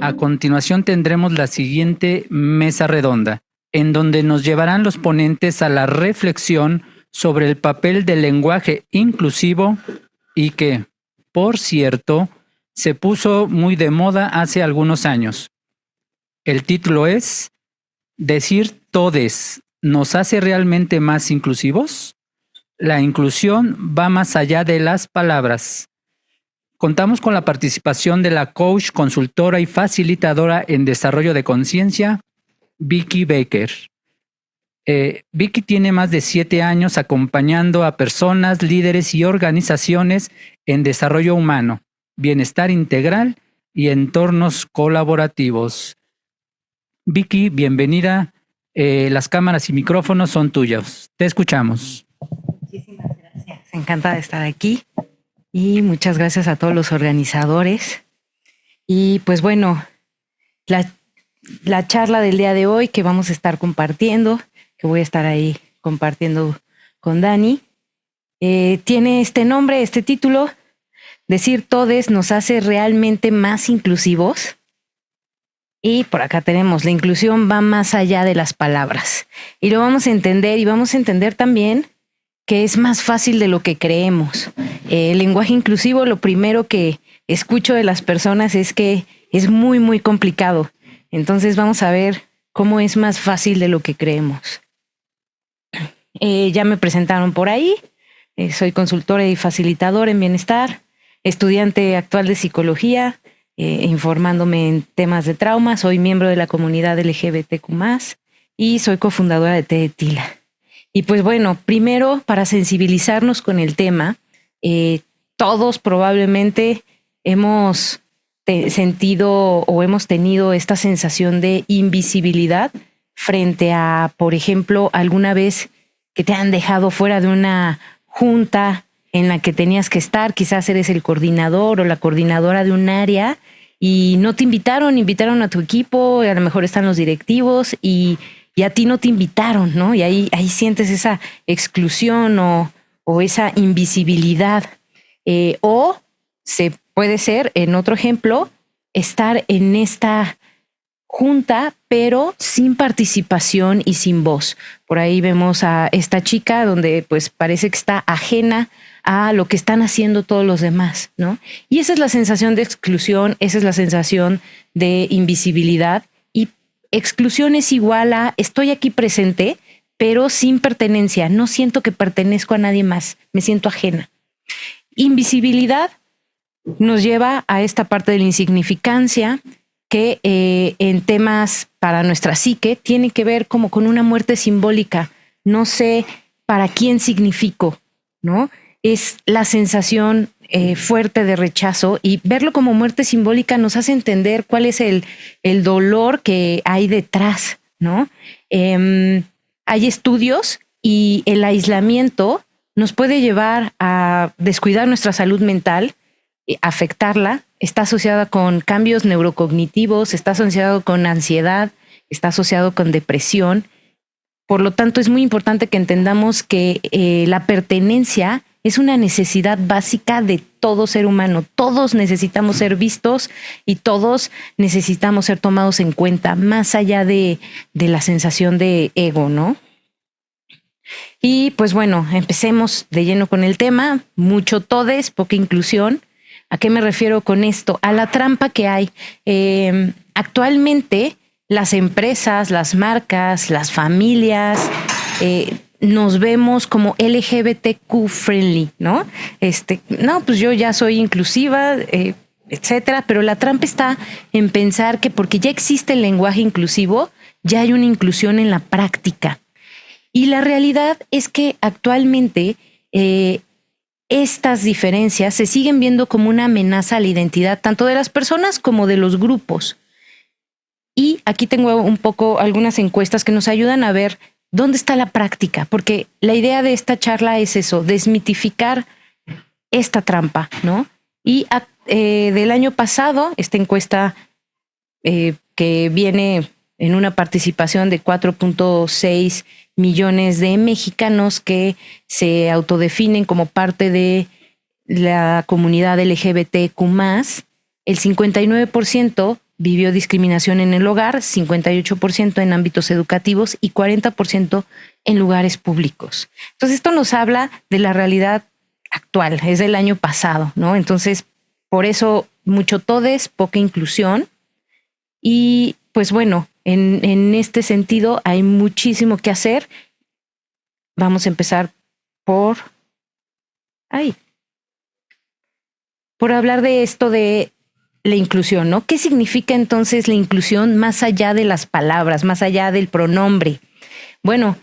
A continuación tendremos la siguiente mesa redonda, en donde nos llevarán los ponentes a la reflexión sobre el papel del lenguaje inclusivo y que, por cierto, se puso muy de moda hace algunos años. El título es ¿Decir todes nos hace realmente más inclusivos? La inclusión va más allá de las palabras. Contamos con la participación de la coach, consultora y facilitadora en desarrollo de conciencia, Vicky Baker. Vicky tiene más de 7 años acompañando a personas, líderes y organizaciones en desarrollo humano, bienestar integral y entornos colaborativos. Vicky, bienvenida. Las cámaras y micrófonos son tuyos. Te escuchamos. Muchísimas gracias. Encantada de estar aquí y muchas gracias a todos los organizadores. Y pues bueno, la charla del día de hoy que vamos a estar compartiendo, que voy a estar ahí compartiendo con Dani, tiene este nombre, este título: Decir todes nos hace realmente más inclusivos. Y por acá tenemos, la inclusión va más allá de las palabras. Y lo vamos a entender, y vamos a entender también que es más fácil de lo que creemos. El lenguaje inclusivo, lo primero que escucho de las personas es que es muy, muy complicado. Entonces vamos a ver cómo es más fácil de lo que creemos. Ya me presentaron por ahí. Soy consultora y facilitadora en bienestar, estudiante actual de psicología, informándome en temas de trauma. Soy miembro de la comunidad LGBTQ+, y soy cofundadora de TEDxTila. Y pues bueno, primero, para sensibilizarnos con el tema, todos probablemente hemos sentido o hemos tenido esta sensación de invisibilidad frente a, por ejemplo, alguna vez que te han dejado fuera de una junta en la que tenías que estar. Quizás eres el coordinador o la coordinadora de un área y no te invitaron a tu equipo, a lo mejor están los directivos y a ti no te invitaron, ¿no? Y ahí sientes esa exclusión o esa invisibilidad. O se puede ser, en otro ejemplo, estar en esta junta, pero sin participación y sin voz. Por ahí vemos a esta chica donde pues parece que está ajena a lo que están haciendo todos los demás, ¿no? Y esa es la sensación de exclusión, esa es la sensación de invisibilidad. Y exclusión es igual a estoy aquí presente, pero sin pertenencia. No siento que pertenezco a nadie más, me siento ajena. Invisibilidad nos lleva a esta parte de la insignificancia, que en temas para nuestra psique tiene que ver como con una muerte simbólica. No sé para quién significo, ¿no? Es la sensación fuerte de rechazo, y verlo como muerte simbólica nos hace entender cuál es el dolor que hay detrás, ¿no? Hay estudios, y el aislamiento nos puede llevar a descuidar nuestra salud mental, afectarla. Está asociada con cambios neurocognitivos, está asociado con ansiedad, está asociado con depresión. Por lo tanto, es muy importante que entendamos que la pertenencia es una necesidad básica de todo ser humano. Todos necesitamos ser vistos y todos necesitamos ser tomados en cuenta, más allá de la sensación de ego, ¿no? Y pues bueno, empecemos de lleno con el tema. Mucho todes, poca inclusión. ¿A qué me refiero con esto? A la trampa que hay. Actualmente, las empresas, las marcas, las familias, nos vemos como LGBTQ friendly, ¿no? No, pues yo ya soy inclusiva, etcétera, pero la trampa está en pensar que porque ya existe el lenguaje inclusivo, ya hay una inclusión en la práctica. Y la realidad es que actualmente estas diferencias se siguen viendo como una amenaza a la identidad tanto de las personas como de los grupos. Y aquí tengo un poco algunas encuestas que nos ayudan a ver dónde está la práctica, porque la idea de esta charla es eso, desmitificar esta trampa, ¿no? Y del año pasado, esta encuesta que viene en una participación de 4.6 millones de mexicanos que se autodefinen como parte de la comunidad LGBTQ+, el 59% vivió discriminación en el hogar, 58% en ámbitos educativos y 40% en lugares públicos. Entonces, esto nos habla de la realidad actual, es del año pasado, ¿no? Entonces, por eso mucho todes, poca inclusión. Y pues bueno, en este sentido hay muchísimo que hacer. Vamos a empezar por hablar de esto de la inclusión, ¿no? ¿Qué significa entonces la inclusión más allá de las palabras, más allá del pronombre? Bueno,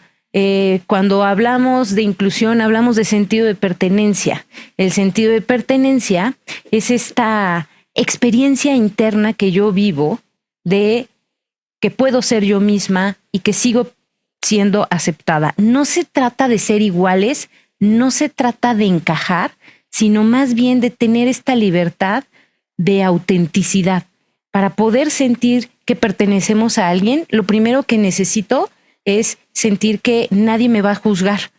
cuando hablamos de inclusión, hablamos de sentido de pertenencia. El sentido de pertenencia es esta experiencia interna que yo vivo de que puedo ser yo misma y que sigo siendo aceptada. No se trata de ser iguales, no se trata de encajar, sino más bien de tener esta libertad de autenticidad. Para poder sentir que pertenecemos a alguien, lo primero que necesito es sentir que nadie me va a juzgar,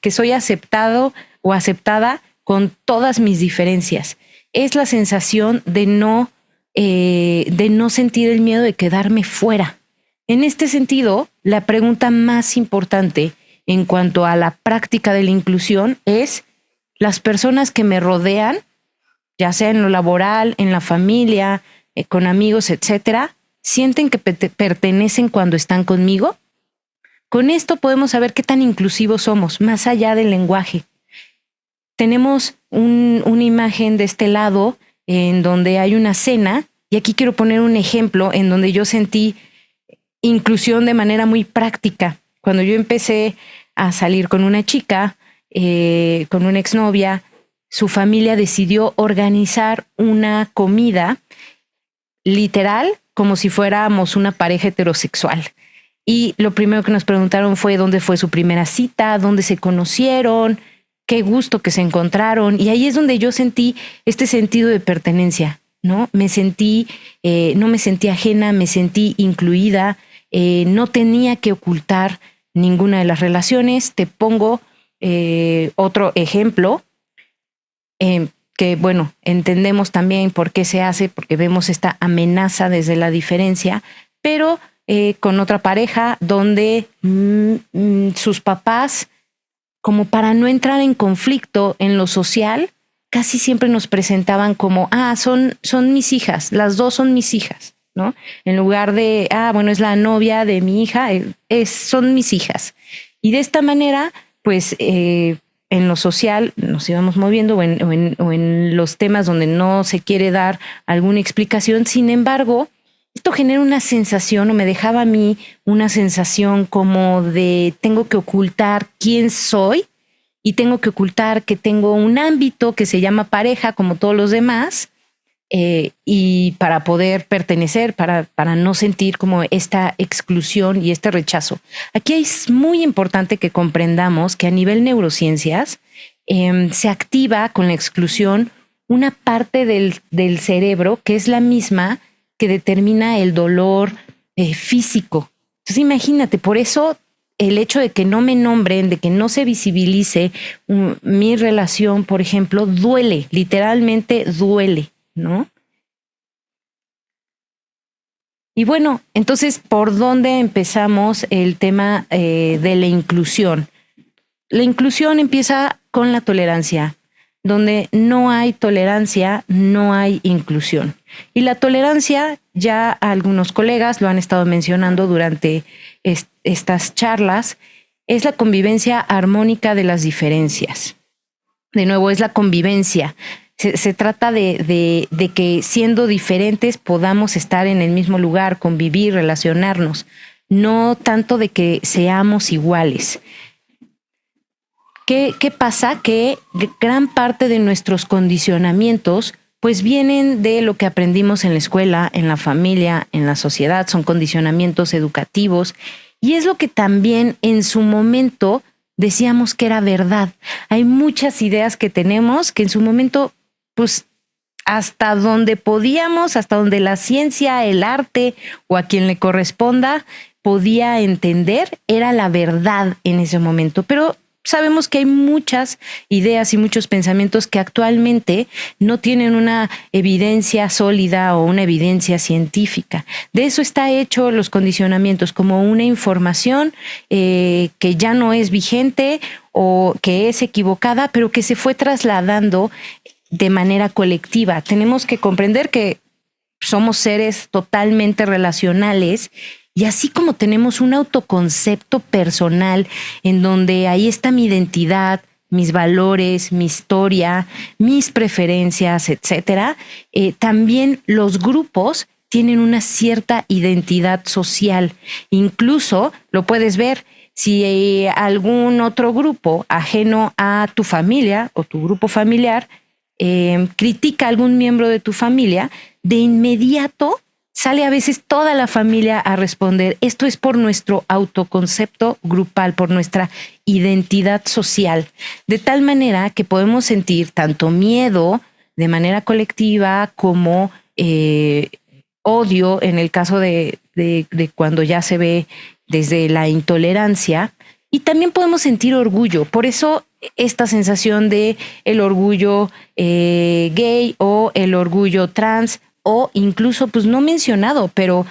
que soy aceptado o aceptada con todas mis diferencias. Es la sensación de no sentir el miedo de quedarme fuera. En este sentido, la pregunta más importante en cuanto a la práctica de la inclusión es: las personas que me rodean, ya sea en lo laboral, en la familia, con amigos, etcétera, ¿sienten que pertenecen cuando están conmigo? Con esto podemos saber qué tan inclusivos somos, más allá del lenguaje. Tenemos una imagen de este lado en donde hay una cena, y aquí quiero poner un ejemplo en donde yo sentí inclusión de manera muy práctica. Cuando yo empecé a salir con una chica, con una exnovia, su familia decidió organizar una comida literal como si fuéramos una pareja heterosexual. Y lo primero que nos preguntaron fue dónde fue su primera cita, dónde se conocieron, qué gusto que se encontraron. Y ahí es donde yo sentí este sentido de pertenencia, ¿no? No me sentí ajena, me sentí incluida, no tenía que ocultar ninguna de las relaciones. Te pongo otro ejemplo, que bueno, entendemos también por qué se hace, porque vemos esta amenaza desde la diferencia, pero con otra pareja donde sus papás, como para no entrar en conflicto en lo social, casi siempre nos presentaban como, son mis hijas, las dos son mis hijas, ¿no? En lugar de, bueno, es la novia de mi hija, son mis hijas. Y de esta manera, pues en lo social nos íbamos moviendo o en los temas donde no se quiere dar alguna explicación. Sin embargo, esto genera una sensación, o me dejaba a mí una sensación como de tengo que ocultar quién soy y tengo que ocultar que tengo un ámbito que se llama pareja como todos los demás, y para poder pertenecer, para no sentir como esta exclusión y este rechazo. Aquí es muy importante que comprendamos que a nivel neurociencias se activa con la exclusión una parte del cerebro que es la misma que determina el dolor físico. Entonces imagínate, por eso el hecho de que no me nombren, de que no se visibilice mi relación, por ejemplo, duele, literalmente duele, ¿no? Y bueno, entonces, ¿por dónde empezamos el tema de la inclusión? La inclusión empieza con la tolerancia. Donde no hay tolerancia, no hay inclusión. Y la tolerancia, ya algunos colegas lo han estado mencionando durante estas charlas, es la convivencia armónica de las diferencias. De nuevo, es la convivencia. Se trata de que siendo diferentes podamos estar en el mismo lugar, convivir, relacionarnos. No tanto de que seamos iguales. ¿Qué pasa? Que gran parte de nuestros condicionamientos pues vienen de lo que aprendimos en la escuela, en la familia, en la sociedad. Son condicionamientos educativos y es lo que también en su momento decíamos que era verdad. Hay muchas ideas que tenemos que en su momento, pues hasta donde podíamos, hasta donde la ciencia, el arte o a quien le corresponda podía entender, era la verdad en ese momento. Pero sabemos que hay muchas ideas y muchos pensamientos que actualmente no tienen una evidencia sólida o una evidencia científica. De eso está hecho los condicionamientos, como una información que ya no es vigente o que es equivocada, pero que se fue trasladando de manera colectiva. Tenemos que comprender que somos seres totalmente relacionales y así como tenemos un autoconcepto personal en donde ahí está mi identidad, mis valores, mi historia, mis preferencias, etcétera, también los grupos tienen una cierta identidad social. Incluso lo puedes ver si algún otro grupo ajeno a tu familia o tu grupo familiar critica a algún miembro de tu familia, de inmediato sale a veces toda la familia a responder. Esto es por nuestro autoconcepto grupal, por nuestra identidad social, de tal manera que podemos sentir tanto miedo de manera colectiva como odio en el caso de cuando ya se ve desde la intolerancia, y también podemos sentir orgullo. Por eso esta sensación de el orgullo gay o el orgullo trans, o incluso, pues no mencionado, pero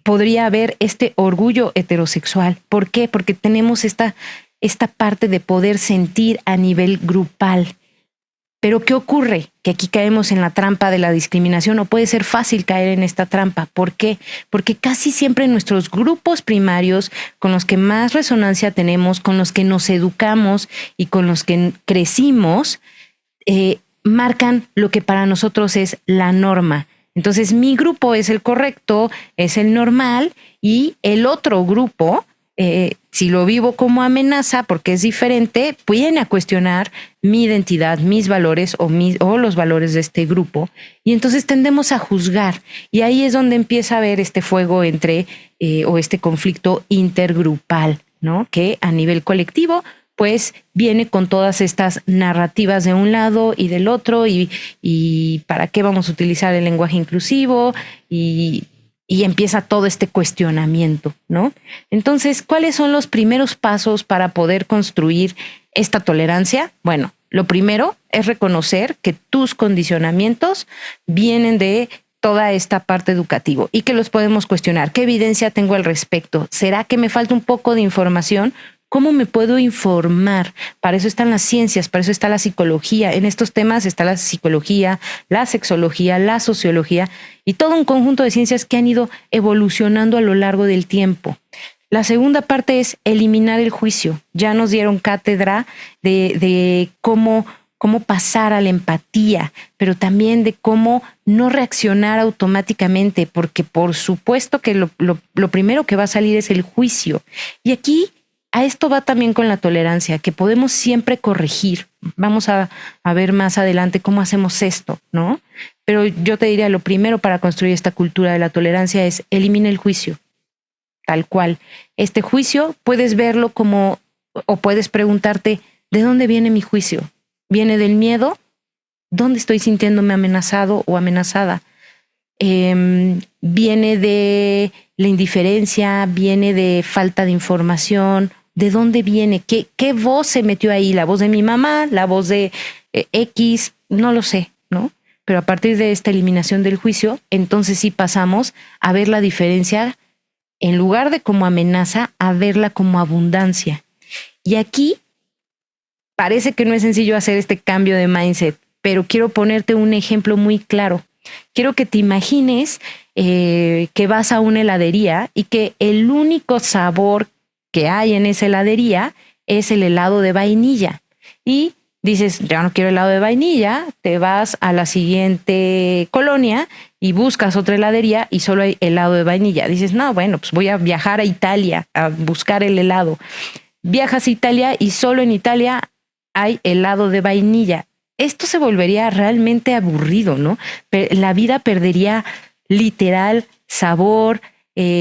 podría haber este orgullo heterosexual. ¿Por qué? Porque tenemos esta parte de poder sentir a nivel grupal. Pero ¿qué ocurre? Que aquí caemos en la trampa de la discriminación, o puede ser fácil caer en esta trampa. ¿Por qué? Porque casi siempre nuestros grupos primarios, con los que más resonancia tenemos, con los que nos educamos y con los que crecimos, marcan lo que para nosotros es la norma. Entonces mi grupo es el correcto, es el normal, y el otro grupo, si lo vivo como amenaza porque es diferente, viene a cuestionar mi identidad, mis valores o los valores de este grupo, y entonces tendemos a juzgar, y ahí es donde empieza a haber este fuego entre o este conflicto intergrupal, ¿no? Que a nivel colectivo pues viene con todas estas narrativas de un lado y del otro, y para qué vamos a utilizar el lenguaje inclusivo, y empieza todo este cuestionamiento, ¿no? Entonces, ¿cuáles son los primeros pasos para poder construir esta tolerancia? Bueno, lo primero es reconocer que tus condicionamientos vienen de toda esta parte educativa y que los podemos cuestionar. ¿Qué evidencia tengo al respecto? ¿Será que me falta un poco de información? ¿Cómo me puedo informar? Para eso están las ciencias, para eso está la psicología. En estos temas está la psicología, la sexología, la sociología y todo un conjunto de ciencias que han ido evolucionando a lo largo del tiempo. La segunda parte es eliminar el juicio. Ya nos dieron cátedra de cómo pasar a la empatía, pero también de cómo no reaccionar automáticamente, porque por supuesto que lo primero que va a salir es el juicio. Y aquí a esto va también con la tolerancia, que podemos siempre corregir. Vamos a ver más adelante cómo hacemos esto, ¿no? Pero yo te diría, lo primero para construir esta cultura de la tolerancia es elimina el juicio, tal cual. Este juicio puedes verlo como, o puedes preguntarte, ¿de dónde viene mi juicio? ¿Viene del miedo? ¿Dónde estoy sintiéndome amenazado o amenazada? ¿Viene de la indiferencia? ¿Viene de falta de información? ¿De dónde viene? ¿Qué voz se metió ahí? ¿La voz de mi mamá? ¿La voz de X? No lo sé, ¿no? Pero a partir de esta eliminación del juicio, entonces sí pasamos a ver la diferencia, en lugar de como amenaza, a verla como abundancia. Y aquí parece que no es sencillo hacer este cambio de mindset, pero quiero ponerte un ejemplo muy claro. Quiero que te imagines que vas a una heladería y que el único sabor que hay en esa heladería es el helado de vainilla. Y dices, ya no quiero helado de vainilla, te vas a la siguiente colonia y buscas otra heladería y solo hay helado de vainilla. Dices, no, bueno, pues voy a viajar a Italia a buscar el helado. Viajas a Italia y solo en Italia hay helado de vainilla. Esto se volvería realmente aburrido, ¿no? La vida perdería literal sabor,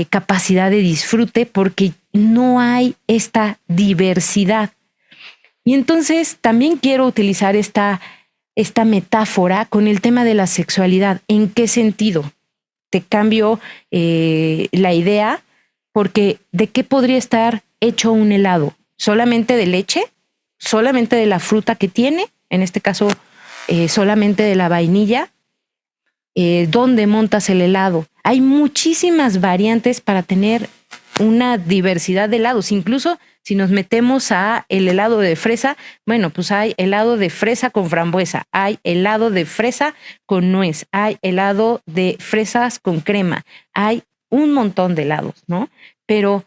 capacidad de disfrute, porque no hay esta diversidad. Y entonces también quiero utilizar esta metáfora con el tema de la sexualidad. ¿En qué sentido? Te cambio la idea, porque ¿de qué podría estar hecho un helado? solamente de leche, solamente de la fruta que tiene, en este caso solamente de la vainilla, dónde montas el helado. Hay muchísimas variantes para tener una diversidad de helados. Incluso si nos metemos a el helado de fresa, bueno, pues hay helado de fresa con frambuesa, hay helado de fresa con nuez, hay helado de fresas con crema, hay un montón de helados, ¿no? Pero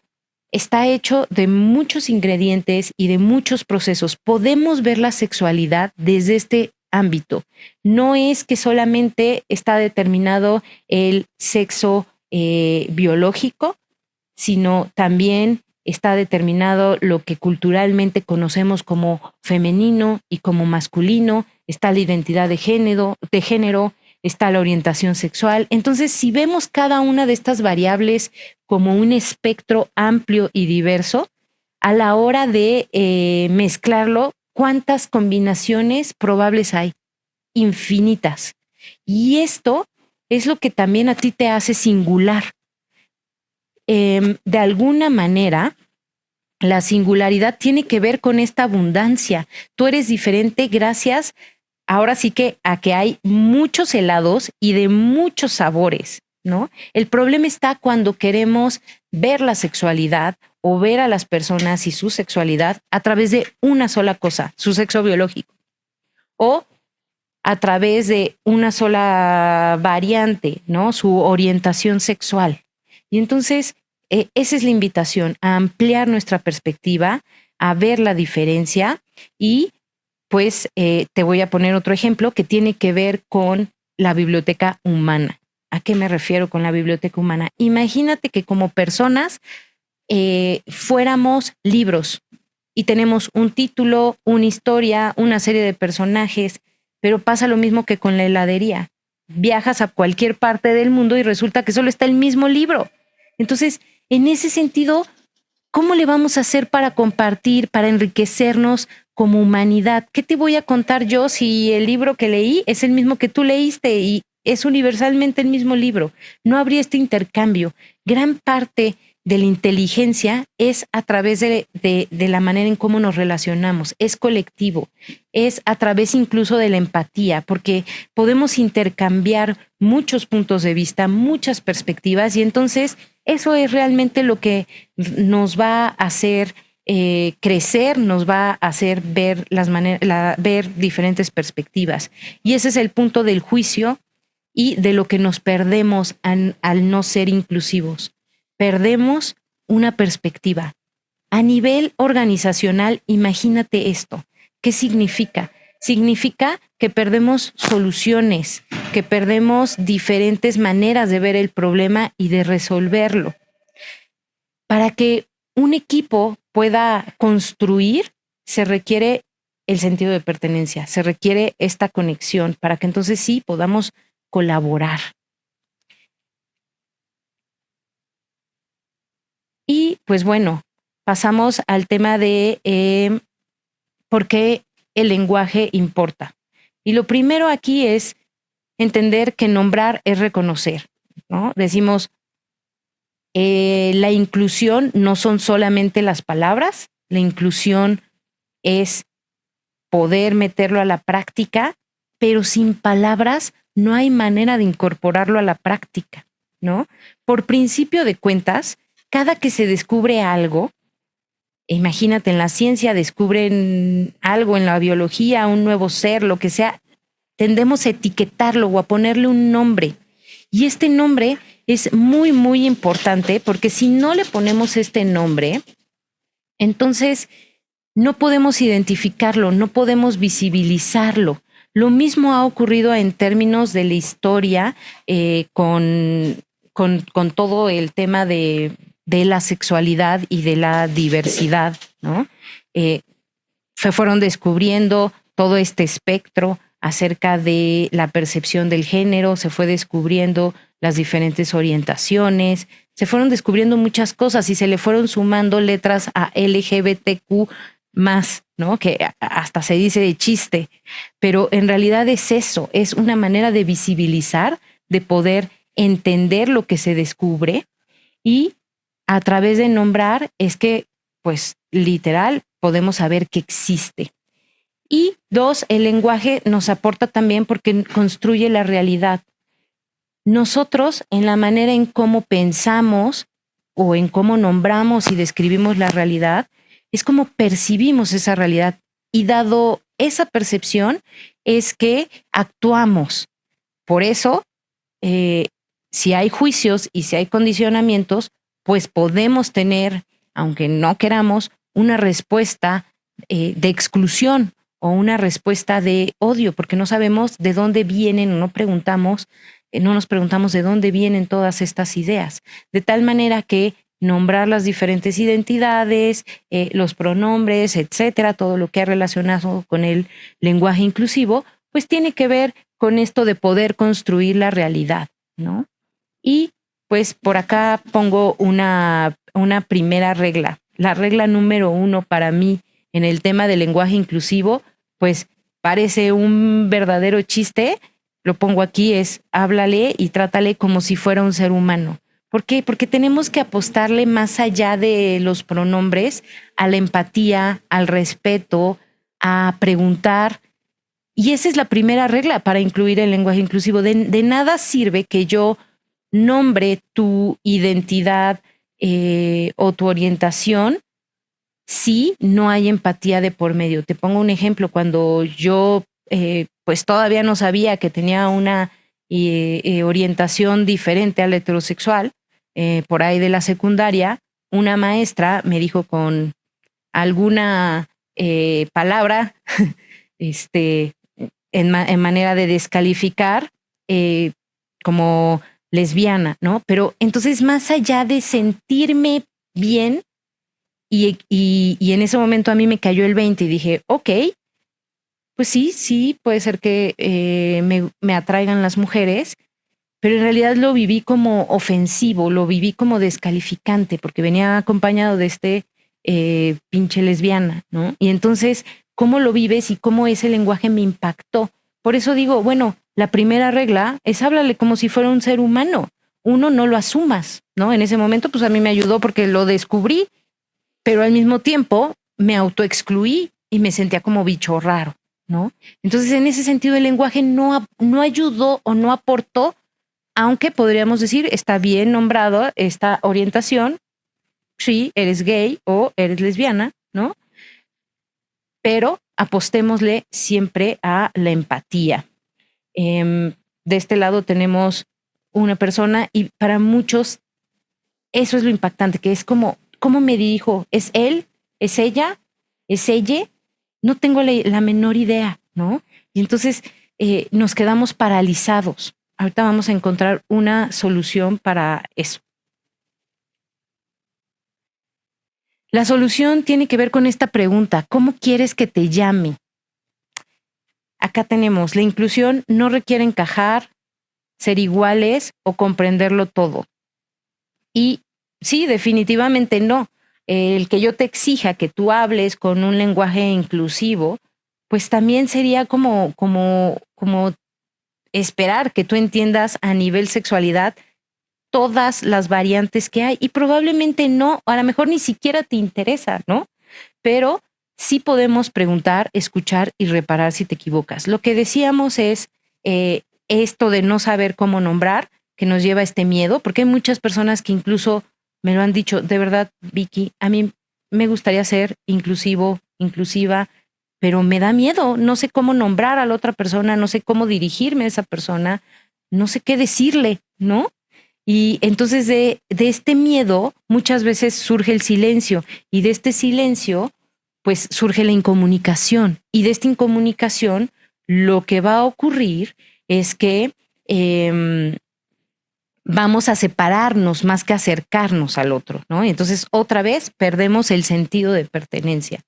está hecho de muchos ingredientes y de muchos procesos. Podemos ver la sexualidad desde este ámbito. No es que solamente está determinado el sexo biológico, sino también está determinado lo que culturalmente conocemos como femenino y como masculino, está la identidad de género, está la orientación sexual. Entonces, si vemos cada una de estas variables como un espectro amplio y diverso, a la hora de mezclarlo, ¿cuántas combinaciones probables hay? Infinitas. Y esto es lo que también a ti te hace singular. De alguna manera, la singularidad tiene que ver con esta abundancia. Tú eres diferente gracias, ahora sí que a que hay muchos helados y de muchos sabores, ¿no? El problema está cuando queremos ver la sexualidad o ver a las personas y su sexualidad a través de una sola cosa, su sexo biológico, o a través de una sola variante, ¿no? Su orientación sexual. Y entonces, esa es la invitación, a ampliar nuestra perspectiva, a ver la diferencia y pues te voy a poner otro ejemplo que tiene que ver con la biblioteca humana. ¿A qué me refiero con la biblioteca humana? Imagínate que como personas fuéramos libros y tenemos un título, una historia, una serie de personajes, pero pasa lo mismo que con la heladería. Viajas a cualquier parte del mundo y resulta que solo está el mismo libro. Entonces, en ese sentido, ¿cómo le vamos a hacer para compartir, para enriquecernos como humanidad? ¿Qué te voy a contar yo si el libro que leí es el mismo que tú leíste y es universalmente el mismo libro? No habría este intercambio. Gran parte de la inteligencia es a través de la manera en cómo nos relacionamos, es colectivo, es a través incluso de la empatía, porque podemos intercambiar muchos puntos de vista, muchas perspectivas, y entonces eso es realmente lo que nos va a hacer crecer, nos va a hacer ver ver diferentes perspectivas. Y ese es el punto del juicio y de lo que nos perdemos al no ser inclusivos. Perdemos una perspectiva. A nivel organizacional, imagínate esto. ¿Qué significa? Significa que perdemos soluciones, que perdemos diferentes maneras de ver el problema y de resolverlo. Para que un equipo pueda construir, se requiere el sentido de pertenencia, se requiere esta conexión para que entonces sí podamos colaborar. Y pues bueno, pasamos al tema de por qué el lenguaje importa. Y lo primero aquí es entender que nombrar es reconocer, ¿no? Decimos, la inclusión no son solamente las palabras, la inclusión es poder meterlo a la práctica, pero sin palabras no hay manera de incorporarlo a la práctica, ¿no? Por principio de cuentas, cada que se descubre algo, imagínate, en la ciencia descubren algo, en la biología, un nuevo ser, lo que sea, tendemos a etiquetarlo o a ponerle un nombre. Y este nombre es muy, muy importante porque si no le ponemos este nombre, entonces no podemos identificarlo, no podemos visibilizarlo. Lo mismo ha ocurrido en términos de la historia con todo el tema de la sexualidad y de la diversidad, ¿no? Se fueron descubriendo todo este espectro acerca de la percepción del género, se fue descubriendo las diferentes orientaciones, se fueron descubriendo muchas cosas y se le fueron sumando letras a LGBTQ más, ¿no? Que hasta se dice de chiste, pero en realidad es eso, es una manera de visibilizar, de poder entender lo que se descubre y a través de nombrar es que pues literal, podemos saber que existe. Y 2, el lenguaje nos aporta también porque construye la realidad. Nosotros, en la manera en cómo pensamos o en cómo nombramos y describimos la realidad, es como percibimos esa realidad. Y dado esa percepción, es que actuamos. Por eso, si hay juicios y si hay condicionamientos, pues podemos tener, aunque no queramos, una respuesta de exclusión o una respuesta de odio, porque no sabemos de dónde vienen, no nos preguntamos de dónde vienen todas estas ideas, de tal manera que nombrar las diferentes identidades, los pronombres, etcétera, todo lo que ha relacionado con el lenguaje inclusivo, pues tiene que ver con esto de poder construir la realidad, ¿no? Y pues por acá pongo una primera regla. La regla número 1 para mí en el tema del lenguaje inclusivo, pues parece un verdadero chiste. Lo pongo aquí, es háblale y trátale como si fuera un ser humano. ¿Por qué? Porque tenemos que apostarle más allá de los pronombres a la empatía, al respeto, a preguntar. Y esa es la primera regla para incluir el lenguaje inclusivo. De nada sirve que yo nombre tu identidad o tu orientación si no hay empatía de por medio. Te pongo un ejemplo. Cuando yo pues todavía no sabía que tenía una orientación diferente a la heterosexual, por ahí de la secundaria, una maestra me dijo con alguna palabra, en manera de descalificar, como lesbiana, ¿no? Pero entonces, más allá de sentirme bien, y en ese momento a mí me cayó el 20 y dije, ok, pues sí, puede ser que me atraigan las mujeres, pero en realidad lo viví como ofensivo, lo viví como descalificante, porque venía acompañado de pinche lesbiana, ¿no? Y entonces, ¿cómo lo vives y cómo ese lenguaje me impactó? Por eso digo, bueno, la primera regla es háblale como si fuera un ser humano. Uno, no lo asumas, ¿no? En ese momento, pues a mí me ayudó porque lo descubrí, pero al mismo tiempo me autoexcluí y me sentía como bicho raro, ¿no? Entonces, en ese sentido, el lenguaje no ayudó o no aportó, aunque podríamos decir, está bien nombrado esta orientación, sí, eres gay o eres lesbiana, ¿no? Pero apostémosle siempre a la empatía. De este lado tenemos una persona y para muchos eso es lo impactante, que es como, ¿cómo me dirijo? ¿Es él? ¿Es ella? ¿Es ella? No tengo la menor idea, ¿no? Y entonces nos quedamos paralizados. Ahorita vamos a encontrar una solución para eso. La solución tiene que ver con esta pregunta, ¿cómo quieres que te llame? Acá tenemos, la inclusión no requiere encajar, ser iguales o comprenderlo todo. Y sí, definitivamente no. El que yo te exija que tú hables con un lenguaje inclusivo, pues también sería como esperar que tú entiendas a nivel sexualidad todas las variantes que hay y probablemente no, a lo mejor ni siquiera te interesa, ¿no? Pero sí podemos preguntar, escuchar y reparar si te equivocas. Lo que decíamos es esto de no saber cómo nombrar, que nos lleva a este miedo, porque hay muchas personas que incluso me lo han dicho, de verdad, Vicky, a mí me gustaría ser inclusivo, inclusiva, pero me da miedo, no sé cómo nombrar a la otra persona, no sé cómo dirigirme a esa persona, no sé qué decirle, ¿no? Y entonces de este miedo muchas veces surge el silencio y de este silencio pues surge la incomunicación y de esta incomunicación lo que va a ocurrir es que vamos a separarnos más que acercarnos al otro, ¿no? Y entonces otra vez perdemos el sentido de pertenencia.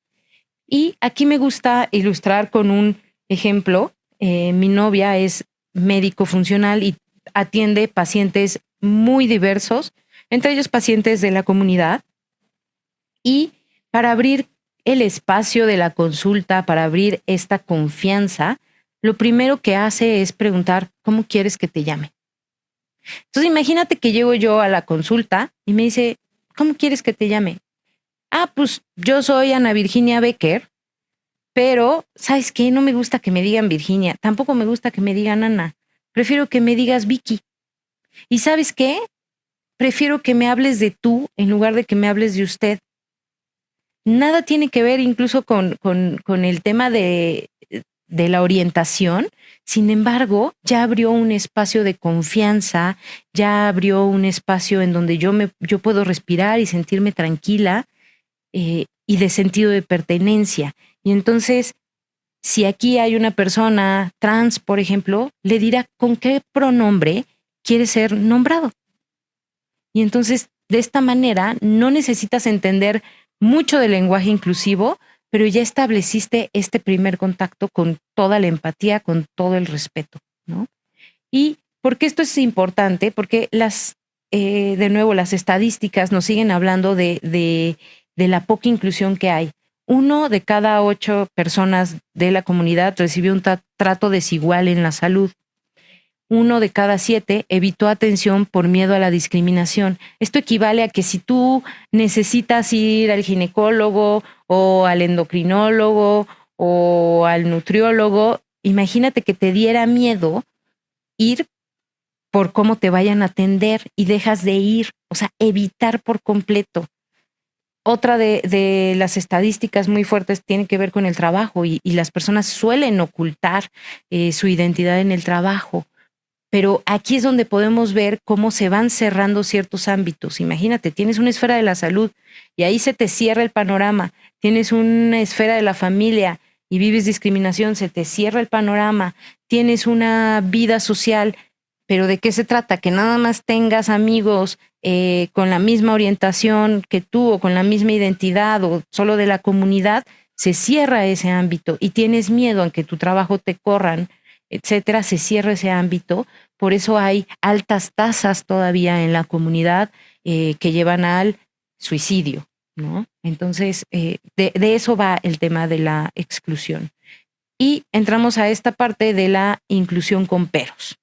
Y aquí me gusta ilustrar con un ejemplo. Mi novia es médico funcional y atiende pacientes muy diversos, entre ellos pacientes de la comunidad. Y para abrir el espacio de la consulta, para abrir esta confianza, lo primero que hace es preguntar, ¿cómo quieres que te llame? Entonces imagínate que llego yo a la consulta y me dice, ¿cómo quieres que te llame? Pues yo soy Ana Virginia Becker, pero ¿sabes qué? No me gusta que me digan Virginia, tampoco me gusta que me digan Ana. Prefiero que me digas Vicky. ¿Y sabes qué? Prefiero que me hables de tú en lugar de que me hables de usted. Nada tiene que ver incluso con el tema de la orientación. Sin embargo, ya abrió un espacio de confianza, ya abrió un espacio en donde yo puedo respirar y sentirme tranquila, y de sentido de pertenencia. Y entonces, si aquí hay una persona trans, por ejemplo, le dirá con qué pronombre quiere ser nombrado. Y entonces, de esta manera, no necesitas entender mucho del lenguaje inclusivo, pero ya estableciste este primer contacto con toda la empatía, con todo el respeto, ¿no? ¿Y por qué esto es importante? Porque de nuevo, las estadísticas nos siguen hablando de la poca inclusión que hay. 1 de cada 8 personas de la comunidad recibió un trato desigual en la salud. 1 de cada 7 evitó atención por miedo a la discriminación. Esto equivale a que si tú necesitas ir al ginecólogo o al endocrinólogo o al nutriólogo, imagínate que te diera miedo ir por cómo te vayan a atender y dejas de ir, o sea, evitar por completo. Otra de las estadísticas muy fuertes tiene que ver con el trabajo y las personas suelen ocultar su identidad en el trabajo. Pero aquí es donde podemos ver cómo se van cerrando ciertos ámbitos. Imagínate, tienes una esfera de la salud y ahí se te cierra el panorama. Tienes una esfera de la familia y vives discriminación, se te cierra el panorama. Tienes una vida social, pero ¿de qué se trata? Que nada más tengas amigos con la misma orientación que tú o con la misma identidad o solo de la comunidad, se cierra ese ámbito y tienes miedo a que tu trabajo te corran, etcétera, se cierra ese ámbito. Por eso hay altas tasas todavía en la comunidad que llevan al suicidio, ¿no? Entonces, de eso va el tema de la exclusión. Y entramos a esta parte de la inclusión con peros.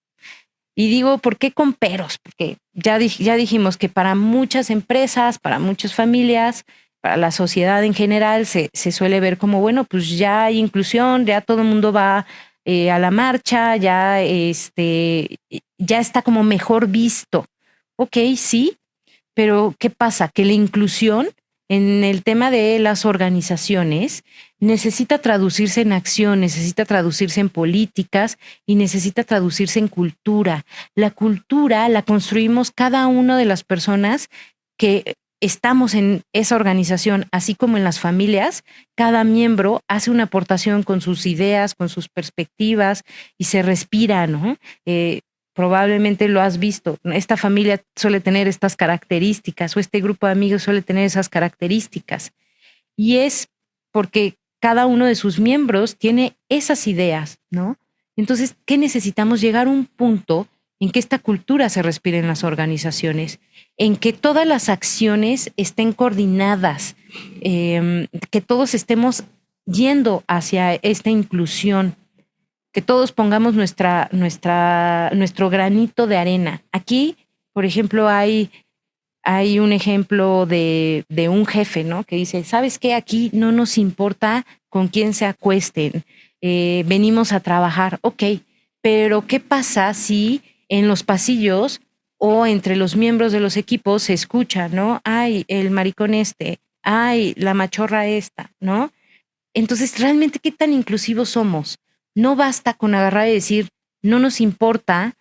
Y digo, ¿por qué con peros? Porque ya dijimos que para muchas empresas, para muchas familias, para la sociedad en general, se suele ver como, bueno, pues ya hay inclusión, ya todo el mundo va a la marcha, ya está como mejor visto. Ok, sí, pero ¿qué pasa? Que la inclusión en el tema de las organizaciones necesita traducirse en acción, necesita traducirse en políticas y necesita traducirse en cultura. La cultura la construimos cada una de las personas que estamos en esa organización, así como en las familias. Cada miembro hace una aportación con sus ideas, con sus perspectivas y se respira, ¿no? Probablemente lo has visto. Esta familia suele tener estas características o este grupo de amigos suele tener esas características. Y es porque cada uno de sus miembros tiene esas ideas, ¿no? Entonces, ¿qué necesitamos? Llegar a un punto en que esta cultura se respire en las organizaciones, en que todas las acciones estén coordinadas, que todos estemos yendo hacia esta inclusión, que todos pongamos nuestro granito de arena. Aquí, por ejemplo, hay un ejemplo de un jefe, ¿no? Que dice, ¿sabes qué? Aquí no nos importa con quién se acuesten, venimos a trabajar, ok, pero ¿qué pasa si en los pasillos o entre los miembros de los equipos se escucha, ¿no? Ay, el maricón ay, la machorra esta, ¿no? Entonces, ¿realmente qué tan inclusivos somos? No basta con agarrar y decir, no nos importa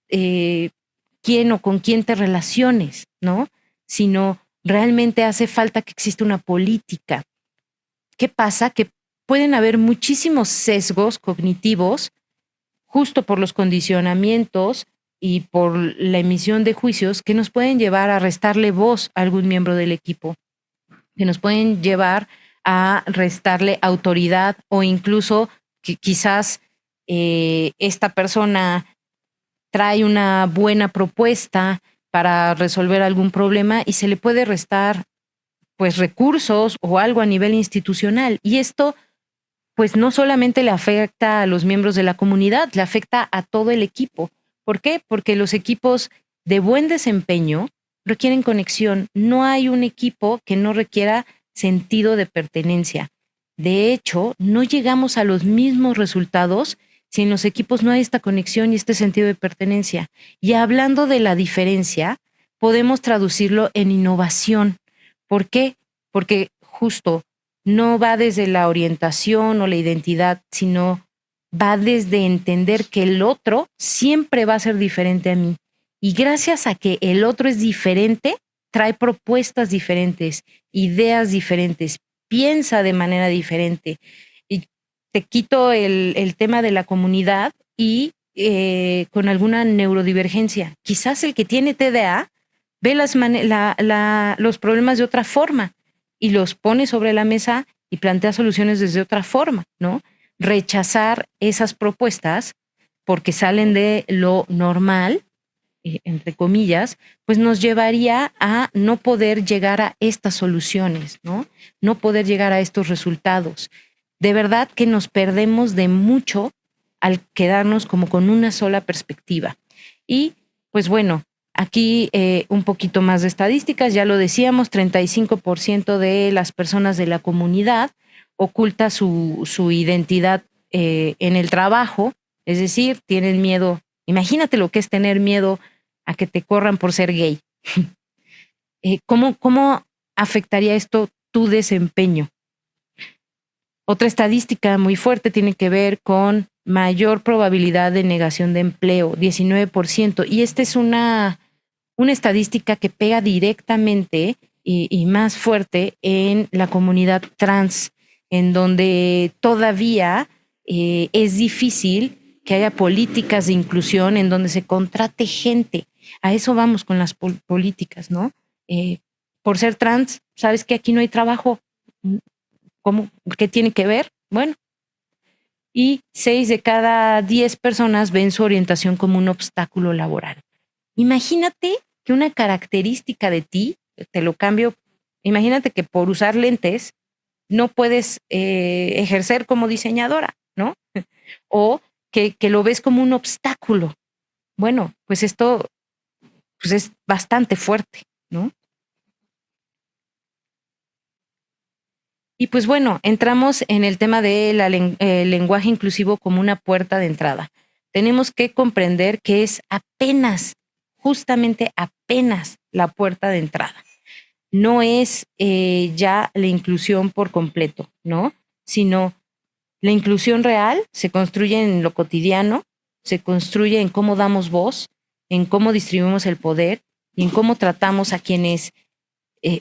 quién o con quién te relaciones, ¿no? Sino realmente hace falta que exista una política. ¿Qué pasa? Que pueden haber muchísimos sesgos cognitivos justo por los condicionamientos y por la emisión de juicios que nos pueden llevar a restarle voz a algún miembro del equipo, que nos pueden llevar a restarle autoridad o incluso que quizás esta persona trae una buena propuesta para resolver algún problema y se le puede restar pues recursos o algo a nivel institucional. Y esto pues no solamente le afecta a los miembros de la comunidad, le afecta a todo el equipo. ¿Por qué? Porque los equipos de buen desempeño requieren conexión. No hay un equipo que no requiera sentido de pertenencia. De hecho, no llegamos a los mismos resultados si en los equipos no hay esta conexión y este sentido de pertenencia. Y hablando de la diferencia, podemos traducirlo en innovación. ¿Por qué? Porque justo no va desde la orientación o la identidad, sino va desde entender que el otro siempre va a ser diferente a mí. Y gracias a que el otro es diferente, trae propuestas diferentes, ideas diferentes, piensa de manera diferente. Y te quito el tema de la comunidad y con alguna neurodivergencia. Quizás el que tiene TDA ve los problemas de otra forma y los pone sobre la mesa y plantea soluciones desde otra forma, ¿no? Rechazar esas propuestas porque salen de lo normal, entre comillas, pues nos llevaría a no poder llegar a estas soluciones, ¿no? No poder llegar a estos resultados. De verdad que nos perdemos de mucho al quedarnos como con una sola perspectiva. Y pues bueno, aquí un poquito más de estadísticas, ya lo decíamos, 35% de las personas de la comunidad oculta su identidad en el trabajo, es decir, tienen miedo. Imagínate lo que es tener miedo a que te corran por ser gay. ¿Cómo afectaría esto tu desempeño? Otra estadística muy fuerte tiene que ver con mayor probabilidad de negación de empleo, 19%. Y esta es una estadística que pega directamente y más fuerte en la comunidad trans, en donde todavía es difícil que haya políticas de inclusión en donde se contrate gente. A eso vamos con las políticas, ¿no? Por ser trans, ¿sabes que aquí no hay trabajo? ¿Cómo? ¿Qué tiene que ver? Bueno, y 6 de cada 10 personas ven su orientación como un obstáculo laboral. Imagínate que una característica de ti, te lo cambio, imagínate que por usar lentes no puedes ejercer como diseñadora, ¿no? O que lo ves como un obstáculo. Bueno, pues esto pues es bastante fuerte, ¿no? Y pues bueno, entramos en el tema del lenguaje inclusivo como una puerta de entrada. Tenemos que comprender que es apenas, justamente apenas la puerta de entrada. No es ya la inclusión por completo, ¿no? Sino la inclusión real se construye en lo cotidiano, se construye en cómo damos voz, en cómo distribuimos el poder y en cómo tratamos a quienes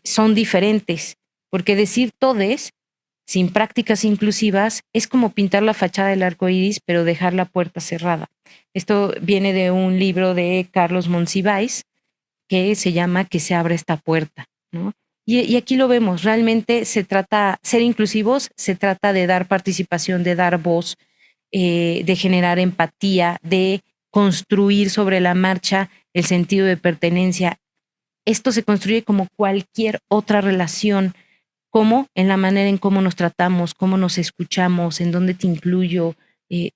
son diferentes. Porque decir todes sin prácticas inclusivas es como pintar la fachada del arco iris, pero dejar la puerta cerrada. Esto viene de un libro de Carlos Monsiváis que se llama Que se abra esta puerta, ¿no? Y aquí lo vemos, realmente se trata, ser inclusivos, se trata de dar participación, de dar voz, de generar empatía, de construir sobre la marcha el sentido de pertenencia. Esto se construye como cualquier otra relación, como en la manera en cómo nos tratamos, cómo nos escuchamos, en dónde te incluyo. eh,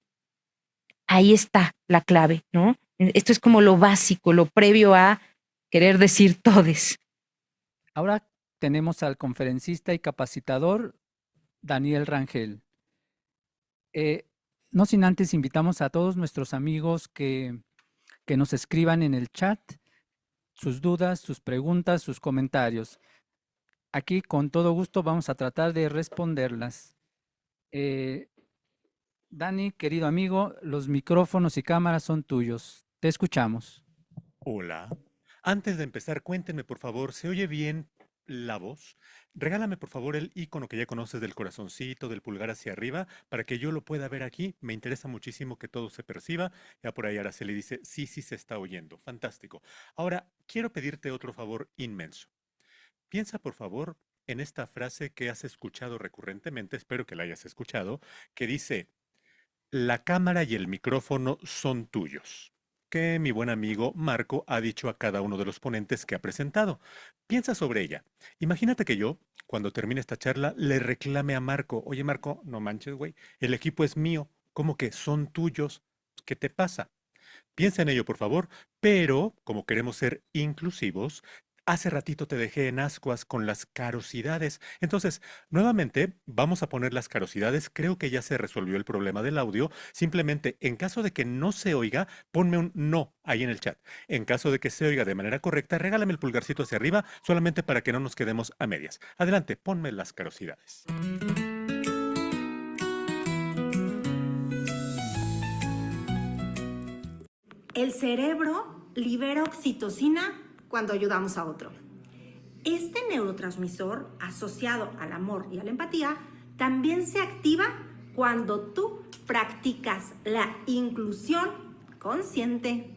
Ahí está la clave, ¿no? Esto es como lo básico, lo previo a querer decir todes. Ahora tenemos al conferencista y capacitador Daniel Rangel. No sin antes invitamos a todos nuestros amigos que nos escriban en el chat sus dudas, sus preguntas, sus comentarios. Aquí con todo gusto vamos a tratar de responderlas. Dani, querido amigo, los micrófonos y cámaras son tuyos. Te escuchamos. Hola. Antes de empezar, cuéntenme por favor, ¿se oye bien la voz? Regálame por favor el icono que ya conoces del corazoncito, del pulgar hacia arriba, para que yo lo pueda ver aquí. Me interesa muchísimo que todo se perciba. Ya por ahí Araceli dice, sí, sí se está oyendo. Fantástico. Ahora, quiero pedirte otro favor inmenso. Piensa por favor en esta frase que has escuchado recurrentemente, espero que la hayas escuchado, que dice, la cámara y el micrófono son tuyos, que mi buen amigo Marco ha dicho a cada uno de los ponentes que ha presentado. Piensa sobre ella. Imagínate que yo, cuando termine esta charla, le reclame a Marco, oye Marco, no manches, güey, el equipo es mío, ¿cómo que son tuyos? ¿Qué te pasa? Piensa en ello, por favor, pero como queremos ser inclusivos, Hace ratito te dejé en ascuas con las carosidades. Entonces, nuevamente, vamos a poner las carosidades. Creo que ya se resolvió el problema del audio. Simplemente, en caso de que no se oiga, ponme un no ahí en el chat. En caso de que se oiga de manera correcta, regálame el pulgarcito hacia arriba, solamente para que no nos quedemos a medias. Adelante, ponme las carosidades. El cerebro libera oxitocina cuando ayudamos a otro. Este neurotransmisor asociado al amor y a la empatía también se activa cuando tú practicas la inclusión consciente.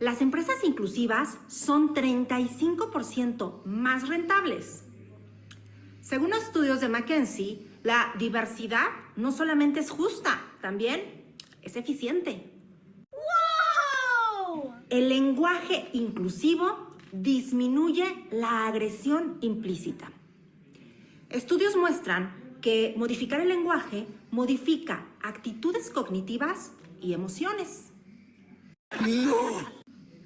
Las empresas inclusivas son 35% más rentables. Según estudios de McKinsey, la diversidad no solamente es justa, también es eficiente. El lenguaje inclusivo disminuye la agresión implícita. Estudios muestran que modificar el lenguaje modifica actitudes cognitivas y emociones.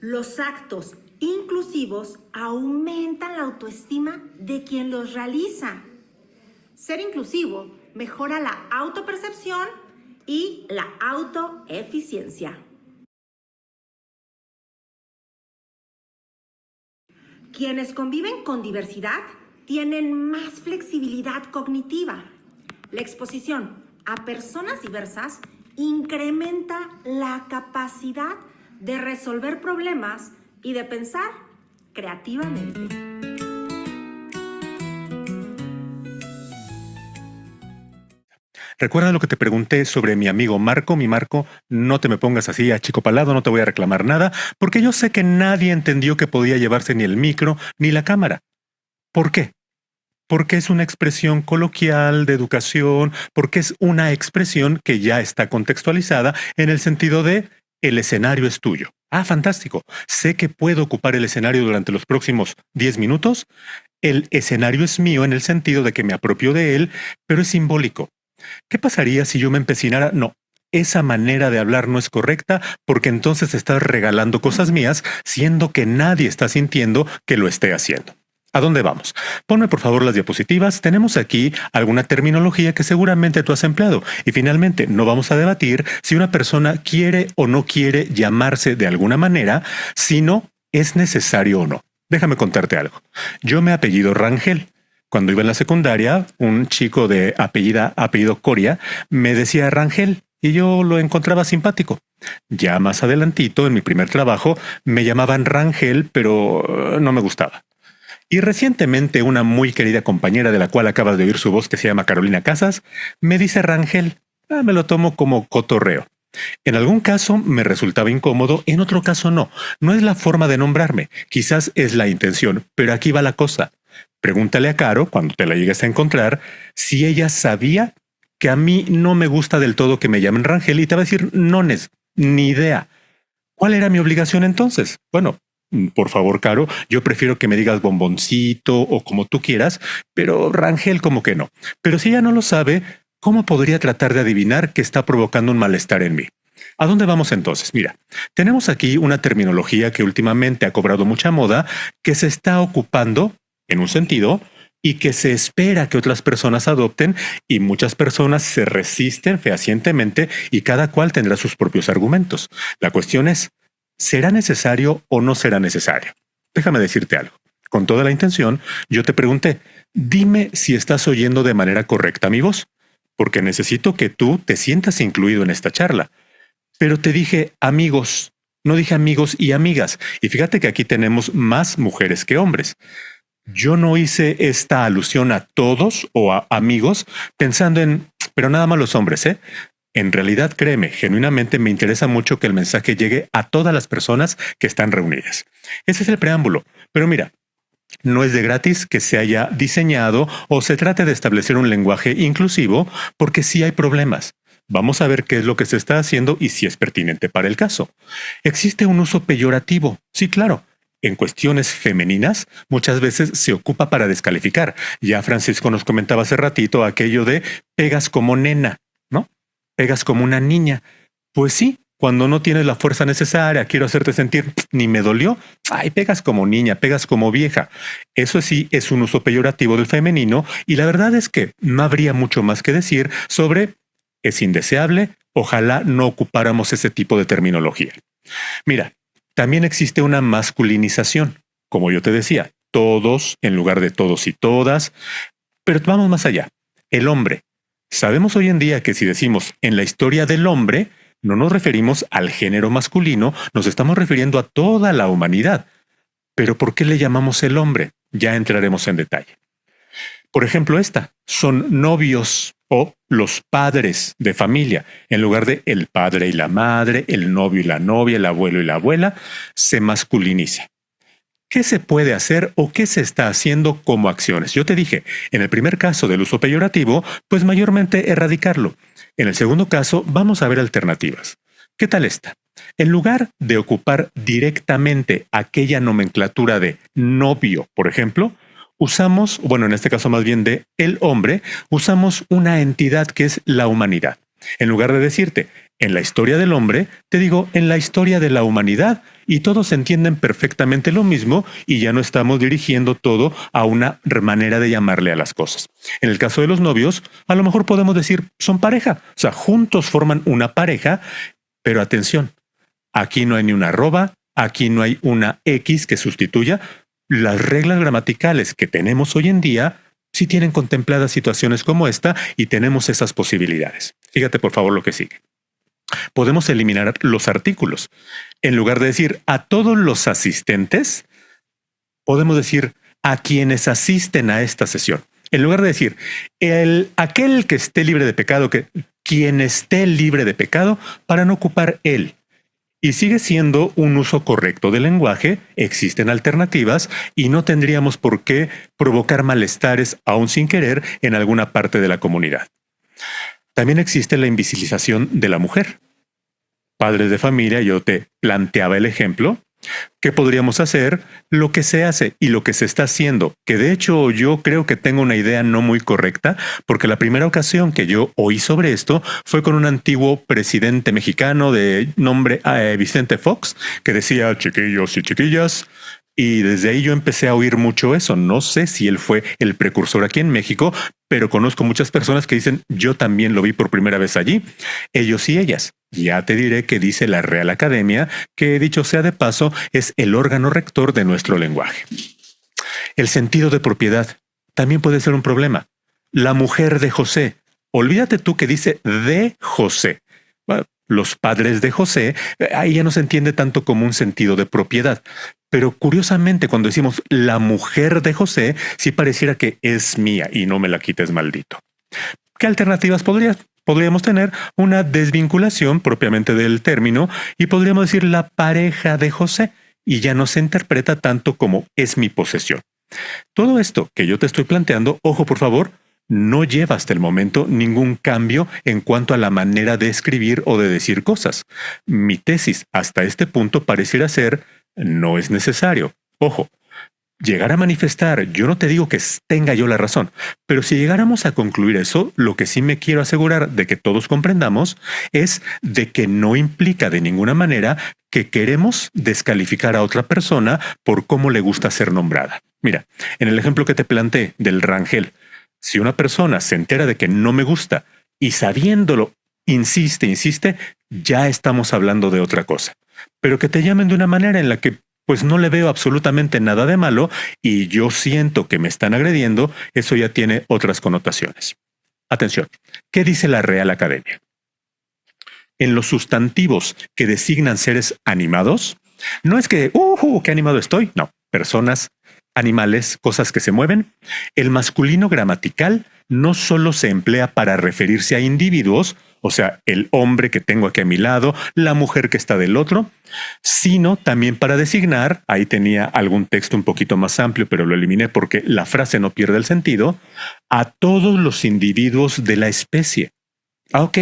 Los actos inclusivos aumentan la autoestima de quien los realiza. Ser inclusivo mejora la autopercepción y la autoeficiencia. Quienes conviven con diversidad tienen más flexibilidad cognitiva. La exposición a personas diversas incrementa la capacidad de resolver problemas y de pensar creativamente. Recuerda lo que te pregunté sobre mi amigo Marco. Mi Marco, no te me pongas así a chico palado, no te voy a reclamar nada, porque yo sé que nadie entendió que podía llevarse ni el micro ni la cámara. ¿Por qué? Porque es una expresión coloquial de educación, porque es una expresión que ya está contextualizada en el sentido de el escenario es tuyo. Ah, fantástico. Sé que puedo ocupar el escenario durante los próximos 10 minutos. El escenario es mío en el sentido de que me apropio de él, pero es simbólico. ¿Qué pasaría si yo me empecinara? No, esa manera de hablar no es correcta porque entonces estás regalando cosas mías, siendo que nadie está sintiendo que lo esté haciendo. ¿A dónde vamos? Ponme por favor las diapositivas. Tenemos aquí alguna terminología que seguramente tú has empleado. Y finalmente, no vamos a debatir si una persona quiere o no quiere llamarse de alguna manera, sino es necesario o no. Déjame contarte algo. Yo me apellido Rangel. Cuando iba en la secundaria, un chico de apellido Coria me decía Rangel y yo lo encontraba simpático. Ya más adelantito, en mi primer trabajo, me llamaban Rangel, pero no me gustaba. Y recientemente una muy querida compañera de la cual acabas de oír su voz, que se llama Carolina Casas, me dice Rangel. Me lo tomo como cotorreo. En algún caso me resultaba incómodo, en otro caso no. No es la forma de nombrarme, quizás es la intención, pero aquí va la cosa. Pregúntale a Caro, cuando te la llegues a encontrar, si ella sabía que a mí no me gusta del todo que me llamen Rangel y te va a decir, nones, ni idea. ¿Cuál era mi obligación entonces? Bueno, por favor, Caro, yo prefiero que me digas bomboncito o como tú quieras, pero Rangel como que no. Pero si ella no lo sabe, ¿cómo podría tratar de adivinar que está provocando un malestar en mí? ¿A dónde vamos entonces? Mira, tenemos aquí una terminología que últimamente ha cobrado mucha moda, que se está ocupando en un sentido y que se espera que otras personas adopten y muchas personas se resisten fehacientemente y cada cual tendrá sus propios argumentos. La cuestión es, ¿será necesario o no será necesario? Déjame decirte algo. Con toda la intención, yo te pregunté, dime si estás oyendo de manera correcta mi voz, porque necesito que tú te sientas incluido en esta charla. Pero te dije amigos, no dije amigos y amigas. Y fíjate que aquí tenemos más mujeres que hombres. Yo no hice esta alusión a todos o a amigos pensando en, pero nada más los hombres, ¿eh? En realidad, créeme, genuinamente me interesa mucho que el mensaje llegue a todas las personas que están reunidas. Ese es el preámbulo. Pero mira, no es de gratis que se haya diseñado o se trate de establecer un lenguaje inclusivo porque sí hay problemas. Vamos a ver qué es lo que se está haciendo y si es pertinente para el caso. ¿Existe un uso peyorativo? Sí, claro. En cuestiones femeninas, muchas veces se ocupa para descalificar. Ya Francisco nos comentaba hace ratito aquello de pegas como nena, ¿no? Pegas como una niña. Pues sí, Cuando no tienes la fuerza necesaria, quiero hacerte sentir, ni me dolió. Ay, pegas como niña, pegas como vieja. Eso sí es un uso peyorativo del femenino y la verdad es que no habría mucho más que decir sobre es indeseable. Ojalá no ocupáramos ese tipo de terminología. Mira, también existe una masculinización. Como yo te decía, todos en lugar de todos y todas. Pero vamos más allá. El hombre. Sabemos hoy en día que si decimos en la historia del hombre, no nos referimos al género masculino, nos estamos refiriendo a toda la humanidad. Pero ¿por qué le llamamos el hombre? Ya entraremos en detalle. Por ejemplo, son novios o los padres de familia. En lugar de el padre y la madre, el novio y la novia, el abuelo y la abuela, se masculiniza. ¿Qué se puede hacer o qué se está haciendo como acciones? Yo te dije, en el primer caso del uso peyorativo, pues mayormente erradicarlo. En el segundo caso, vamos a ver alternativas. ¿Qué tal esta? En lugar de ocupar directamente aquella nomenclatura de novio, por ejemplo, usamos, bueno, en este caso más bien de el hombre, usamos una entidad que es la humanidad. En lugar de decirte en la historia del hombre, te digo en la historia de la humanidad y todos entienden perfectamente lo mismo y ya no estamos dirigiendo todo a una manera de llamarle a las cosas. En el caso de los novios, a lo mejor podemos decir son pareja, o sea, juntos forman una pareja, pero atención, aquí no hay ni una arroba, aquí no hay una X que sustituya. Las reglas gramaticales que tenemos hoy en día sí tienen contempladas situaciones como esta y tenemos esas posibilidades. Fíjate por favor lo que sigue. Podemos eliminar los artículos. En lugar de decir a todos los asistentes, podemos decir a quienes asisten a esta sesión. En lugar de decir aquel que esté libre de pecado, quien esté libre de pecado, para no ocupar él. Y sigue siendo un uso correcto del lenguaje, existen alternativas y no tendríamos por qué provocar malestares aún sin querer en alguna parte de la comunidad. También existe la invisibilización de la mujer. Padres de familia, yo te planteaba el ejemplo. ¿Qué podríamos hacer? Lo que se hace y lo que se está haciendo, que de hecho yo creo que tengo una idea no muy correcta, porque la primera ocasión que yo oí sobre esto fue con un antiguo presidente mexicano de nombre Vicente Fox, que decía chiquillos y chiquillas. Y desde ahí yo empecé a oír mucho eso. No sé si él fue el precursor aquí en México, pero conozco muchas personas que dicen yo también lo vi por primera vez allí. Ellos y ellas. Ya te diré que dice la Real Academia, que dicho sea de paso, es el órgano rector de nuestro lenguaje. El sentido de propiedad también puede ser un problema. La mujer de José. Olvídate tú que dice de José. Los padres de José, ahí ya no se entiende tanto como un sentido de propiedad. Pero curiosamente, cuando decimos la mujer de José, sí pareciera que es mía y no me la quites, maldito. ¿Qué alternativas podríamos tener? Una desvinculación propiamente del término y podríamos decir la pareja de José y ya no se interpreta tanto como es mi posesión. Todo esto que yo te estoy planteando, ojo por favor, no lleva hasta el momento ningún cambio en cuanto a la manera de escribir o de decir cosas. Mi tesis hasta este punto pareciera ser no es necesario. Ojo, llegar a manifestar, yo no te digo que tenga yo la razón, pero si llegáramos a concluir eso, lo que sí me quiero asegurar de que todos comprendamos es de que no implica de ninguna manera que queremos descalificar a otra persona por cómo le gusta ser nombrada. Mira, en el ejemplo que te planteé del Rangel, si una persona se entera de que no me gusta y sabiéndolo insiste, ya estamos hablando de otra cosa. Pero que te llamen de una manera en la que pues no le veo absolutamente nada de malo y yo siento que me están agrediendo, eso ya tiene otras connotaciones. Atención, ¿qué dice la Real Academia? En los sustantivos que designan seres animados, no es que, qué animado estoy, no, personas, animales, cosas que se mueven, el masculino gramatical no solo se emplea para referirse a individuos, o sea, el hombre que tengo aquí a mi lado, la mujer que está del otro, sino también para designar, ahí tenía algún texto un poquito más amplio, pero lo eliminé porque la frase no pierde el sentido, a todos los individuos de la especie. Ok.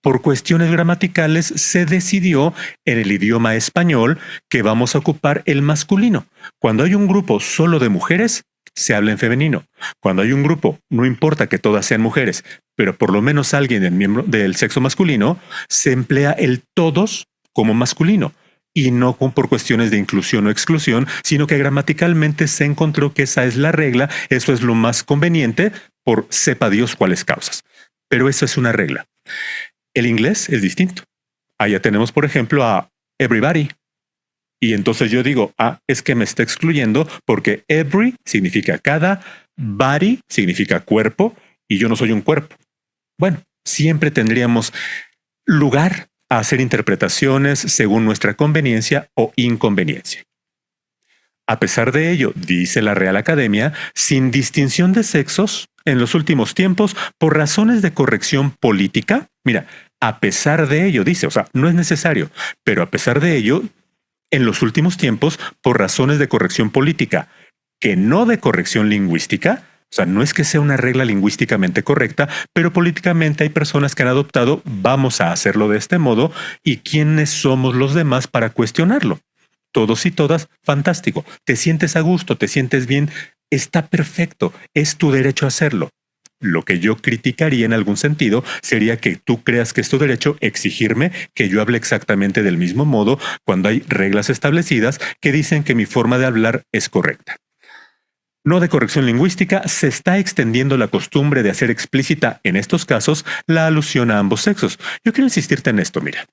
Por cuestiones gramaticales se decidió en el idioma español que vamos a ocupar el masculino. Cuando hay un grupo solo de mujeres, se habla en femenino. Cuando hay un grupo, no importa que todas sean mujeres, pero por lo menos alguien del sexo masculino, se emplea el todos como masculino. Y no por cuestiones de inclusión o exclusión, sino que gramaticalmente se encontró que esa es la regla, eso es lo más conveniente por sepa Dios cuáles causas. Pero eso es una regla. El inglés es distinto. Allá tenemos, por ejemplo, a everybody. Y entonces yo digo, es que me está excluyendo porque every significa cada, body significa cuerpo, y yo no soy un cuerpo. Bueno, siempre tendríamos lugar a hacer interpretaciones según nuestra conveniencia o inconveniencia. A pesar de ello, dice la Real Academia, sin distinción de sexos, en los últimos tiempos, por razones de corrección política, mira, a pesar de ello, dice, o sea, no es necesario, pero a pesar de ello, en los últimos tiempos, por razones de corrección política, que no de corrección lingüística, o sea, no es que sea una regla lingüísticamente correcta, pero políticamente hay personas que han adoptado, vamos a hacerlo de este modo, y quiénes somos los demás para cuestionarlo. Todos y todas, fantástico. Te sientes a gusto, te sientes bien, está perfecto, es tu derecho a hacerlo. Lo que yo criticaría en algún sentido sería que tú creas que es tu derecho exigirme que yo hable exactamente del mismo modo cuando hay reglas establecidas que dicen que mi forma de hablar es correcta. No de corrección lingüística, se está extendiendo la costumbre de hacer explícita en estos casos la alusión a ambos sexos. Yo quiero insistirte en esto, mira.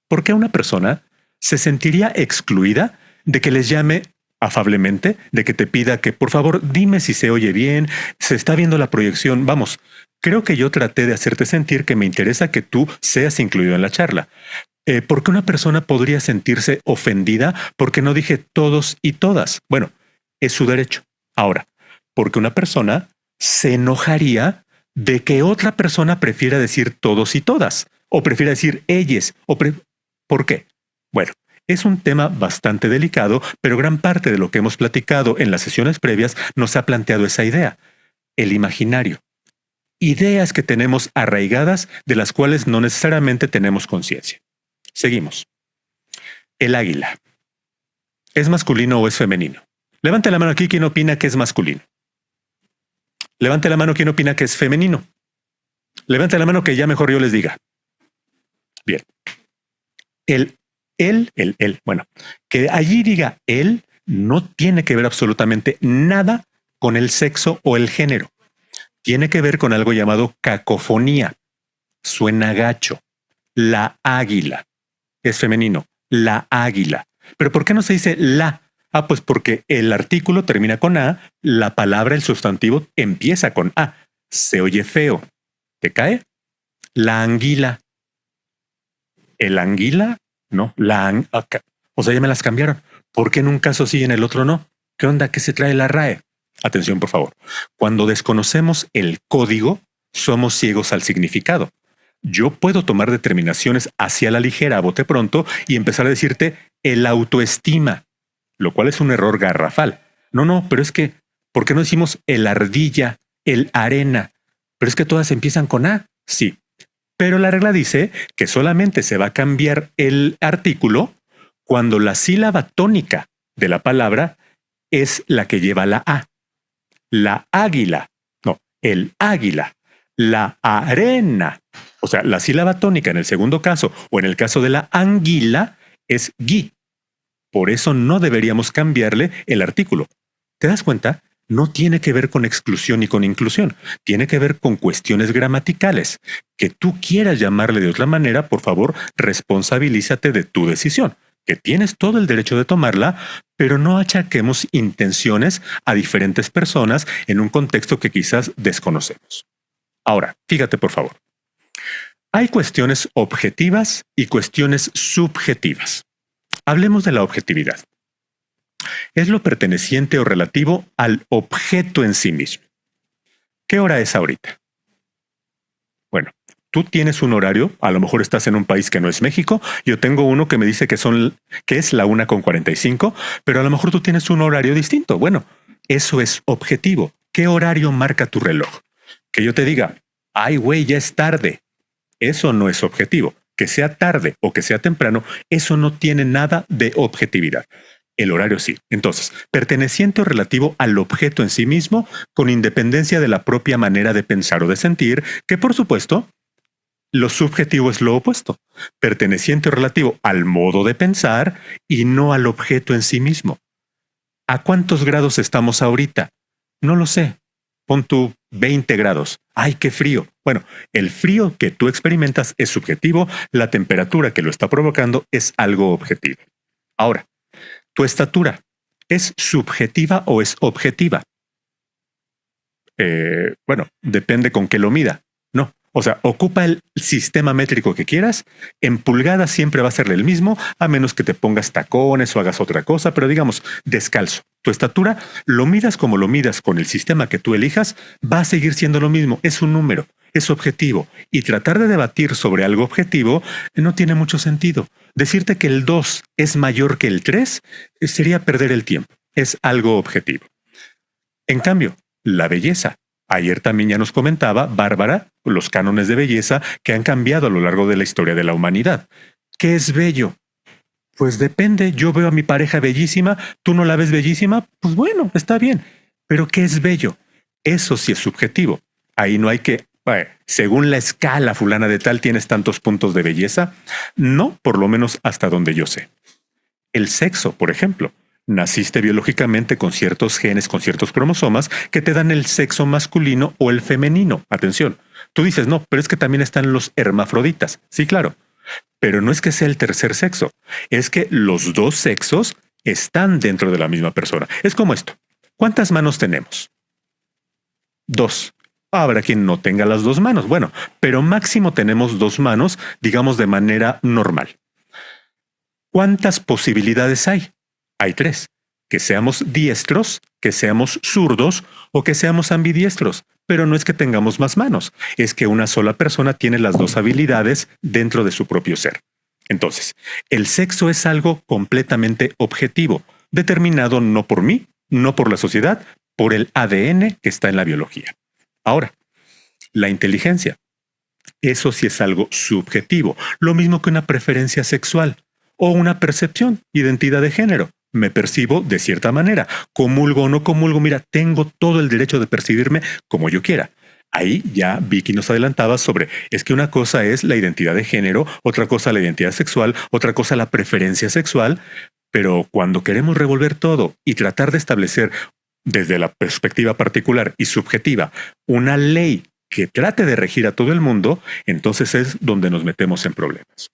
¿Por qué una persona se sentiría excluida de que les llame afablemente, de que te pida que por favor dime si se oye bien, se está viendo la proyección? Vamos, creo que yo traté de hacerte sentir que me interesa que tú seas incluido en la charla. ¿Por qué una persona podría sentirse ofendida porque no dije todos y todas? Bueno, es su derecho. Ahora, porque una persona se enojaría de que otra persona prefiera decir todos y todas, o prefiera decir ellas, ¿por qué? Bueno, es un tema bastante delicado, pero gran parte de lo que hemos platicado en las sesiones previas nos ha planteado esa idea, el imaginario. Ideas que tenemos arraigadas de las cuales no necesariamente tenemos conciencia. Seguimos. El águila. ¿Es masculino o es femenino? Levante la mano aquí quien opina que es masculino. Levante la mano quien opina que es femenino. Levante la mano que ya mejor yo les diga. Bien. Bueno, que allí diga él no tiene que ver absolutamente nada con el sexo o el género. Tiene que ver con algo llamado cacofonía. Suena gacho. La águila. Es femenino. La águila. ¿Pero por qué no se dice la? Pues porque el artículo termina con A, la palabra, el sustantivo, empieza con A. Se oye feo. ¿Te cae? La anguila. ¿El anguila? No, o sea, ya me las cambiaron. ¿Por qué en un caso sí y en el otro no? ¿Qué onda? ¿Qué se trae la RAE? Atención, por favor. Cuando desconocemos el código, somos ciegos al significado. Yo puedo tomar determinaciones hacia la ligera a bote pronto y empezar a decirte el autoestima, lo cual es un error garrafal. No, pero es que, ¿por qué no decimos el ardilla, el arena? Pero es que todas empiezan con A. Sí. Pero la regla dice que solamente se va a cambiar el artículo cuando la sílaba tónica de la palabra es la que lleva la A. La águila, no, el águila, la arena. O sea, la sílaba tónica en el segundo caso o en el caso de la anguila es gui. Por eso no deberíamos cambiarle el artículo. ¿Te das cuenta? No tiene que ver con exclusión ni con inclusión. Tiene que ver con cuestiones gramaticales. Que tú quieras llamarle de otra manera, por favor, responsabilízate de tu decisión. Que tienes todo el derecho de tomarla, pero no achaquemos intenciones a diferentes personas en un contexto que quizás desconocemos. Ahora, fíjate por favor. Hay cuestiones objetivas y cuestiones subjetivas. Hablemos de la objetividad. Es lo perteneciente o relativo al objeto en sí mismo. ¿Qué hora es ahorita? Bueno, tú tienes un horario, a lo mejor estás en un país que no es México, yo tengo uno que me dice que es la 1:45, pero a lo mejor tú tienes un horario distinto. Bueno, eso es objetivo. ¿Qué horario marca tu reloj? Que yo te diga, ay güey, ya es tarde. Eso no es objetivo. Que sea tarde o que sea temprano, eso no tiene nada de objetividad. El horario sí. Entonces, perteneciente o relativo al objeto en sí mismo, con independencia de la propia manera de pensar o de sentir, que por supuesto, lo subjetivo es lo opuesto. Perteneciente o relativo al modo de pensar y no al objeto en sí mismo. ¿A cuántos grados estamos ahorita? No lo sé. Pon tú 20 grados. ¡Ay, qué frío! Bueno, el frío que tú experimentas es subjetivo, la temperatura que lo está provocando es algo objetivo. Ahora, ¿tu estatura es subjetiva o es objetiva? Bueno, depende con qué lo mida. No. O sea, ocupa el sistema métrico que quieras. En pulgadas siempre va a ser el mismo, a menos que te pongas tacones o hagas otra cosa, pero digamos, descalzo. Tu estatura, lo midas como lo midas con el sistema que tú elijas, va a seguir siendo lo mismo. Es un número, es objetivo. Y tratar de debatir sobre algo objetivo no tiene mucho sentido. Decirte que el 2 es mayor que el 3 sería perder el tiempo. Es algo objetivo. En cambio, la belleza. Ayer también ya nos comentaba Bárbara los cánones de belleza que han cambiado a lo largo de la historia de la humanidad. ¿Qué es bello? Pues depende. Yo veo a mi pareja bellísima, ¿tú no la ves bellísima? Pues bueno, está bien. Pero ¿qué es bello? Eso sí es subjetivo. Ahí no hay que... según la escala fulana de tal, ¿tienes tantos puntos de belleza? No, por lo menos hasta donde yo sé. El sexo, por ejemplo. Naciste biológicamente con ciertos genes, con ciertos cromosomas que te dan el sexo masculino o el femenino. Atención, tú dices, no, pero es que también están los hermafroditas. Sí, claro. Pero no es que sea el tercer sexo, es que los dos sexos están dentro de la misma persona. Es como esto. ¿Cuántas manos tenemos? 2. Habrá quien no tenga las 2 manos. Bueno, pero máximo tenemos 2 manos, digamos de manera normal. ¿Cuántas posibilidades hay? Hay 3. Que seamos diestros, que seamos zurdos o que seamos ambidiestros. Pero no es que tengamos más manos, es que una sola persona tiene las 2 habilidades dentro de su propio ser. Entonces, el sexo es algo completamente objetivo, determinado no por mí, no por la sociedad, por el ADN que está en la biología. Ahora, la inteligencia. Eso sí es algo subjetivo, lo mismo que una preferencia sexual o una percepción, identidad de género. Me percibo de cierta manera, comulgo o no comulgo, mira, tengo todo el derecho de percibirme como yo quiera. Ahí ya Vicky nos adelantaba sobre, es que una cosa es la identidad de género, otra cosa la identidad sexual, otra cosa la preferencia sexual, pero cuando queremos revolver todo y tratar de establecer desde la perspectiva particular y subjetiva una ley que trate de regir a todo el mundo, entonces es donde nos metemos en problemas.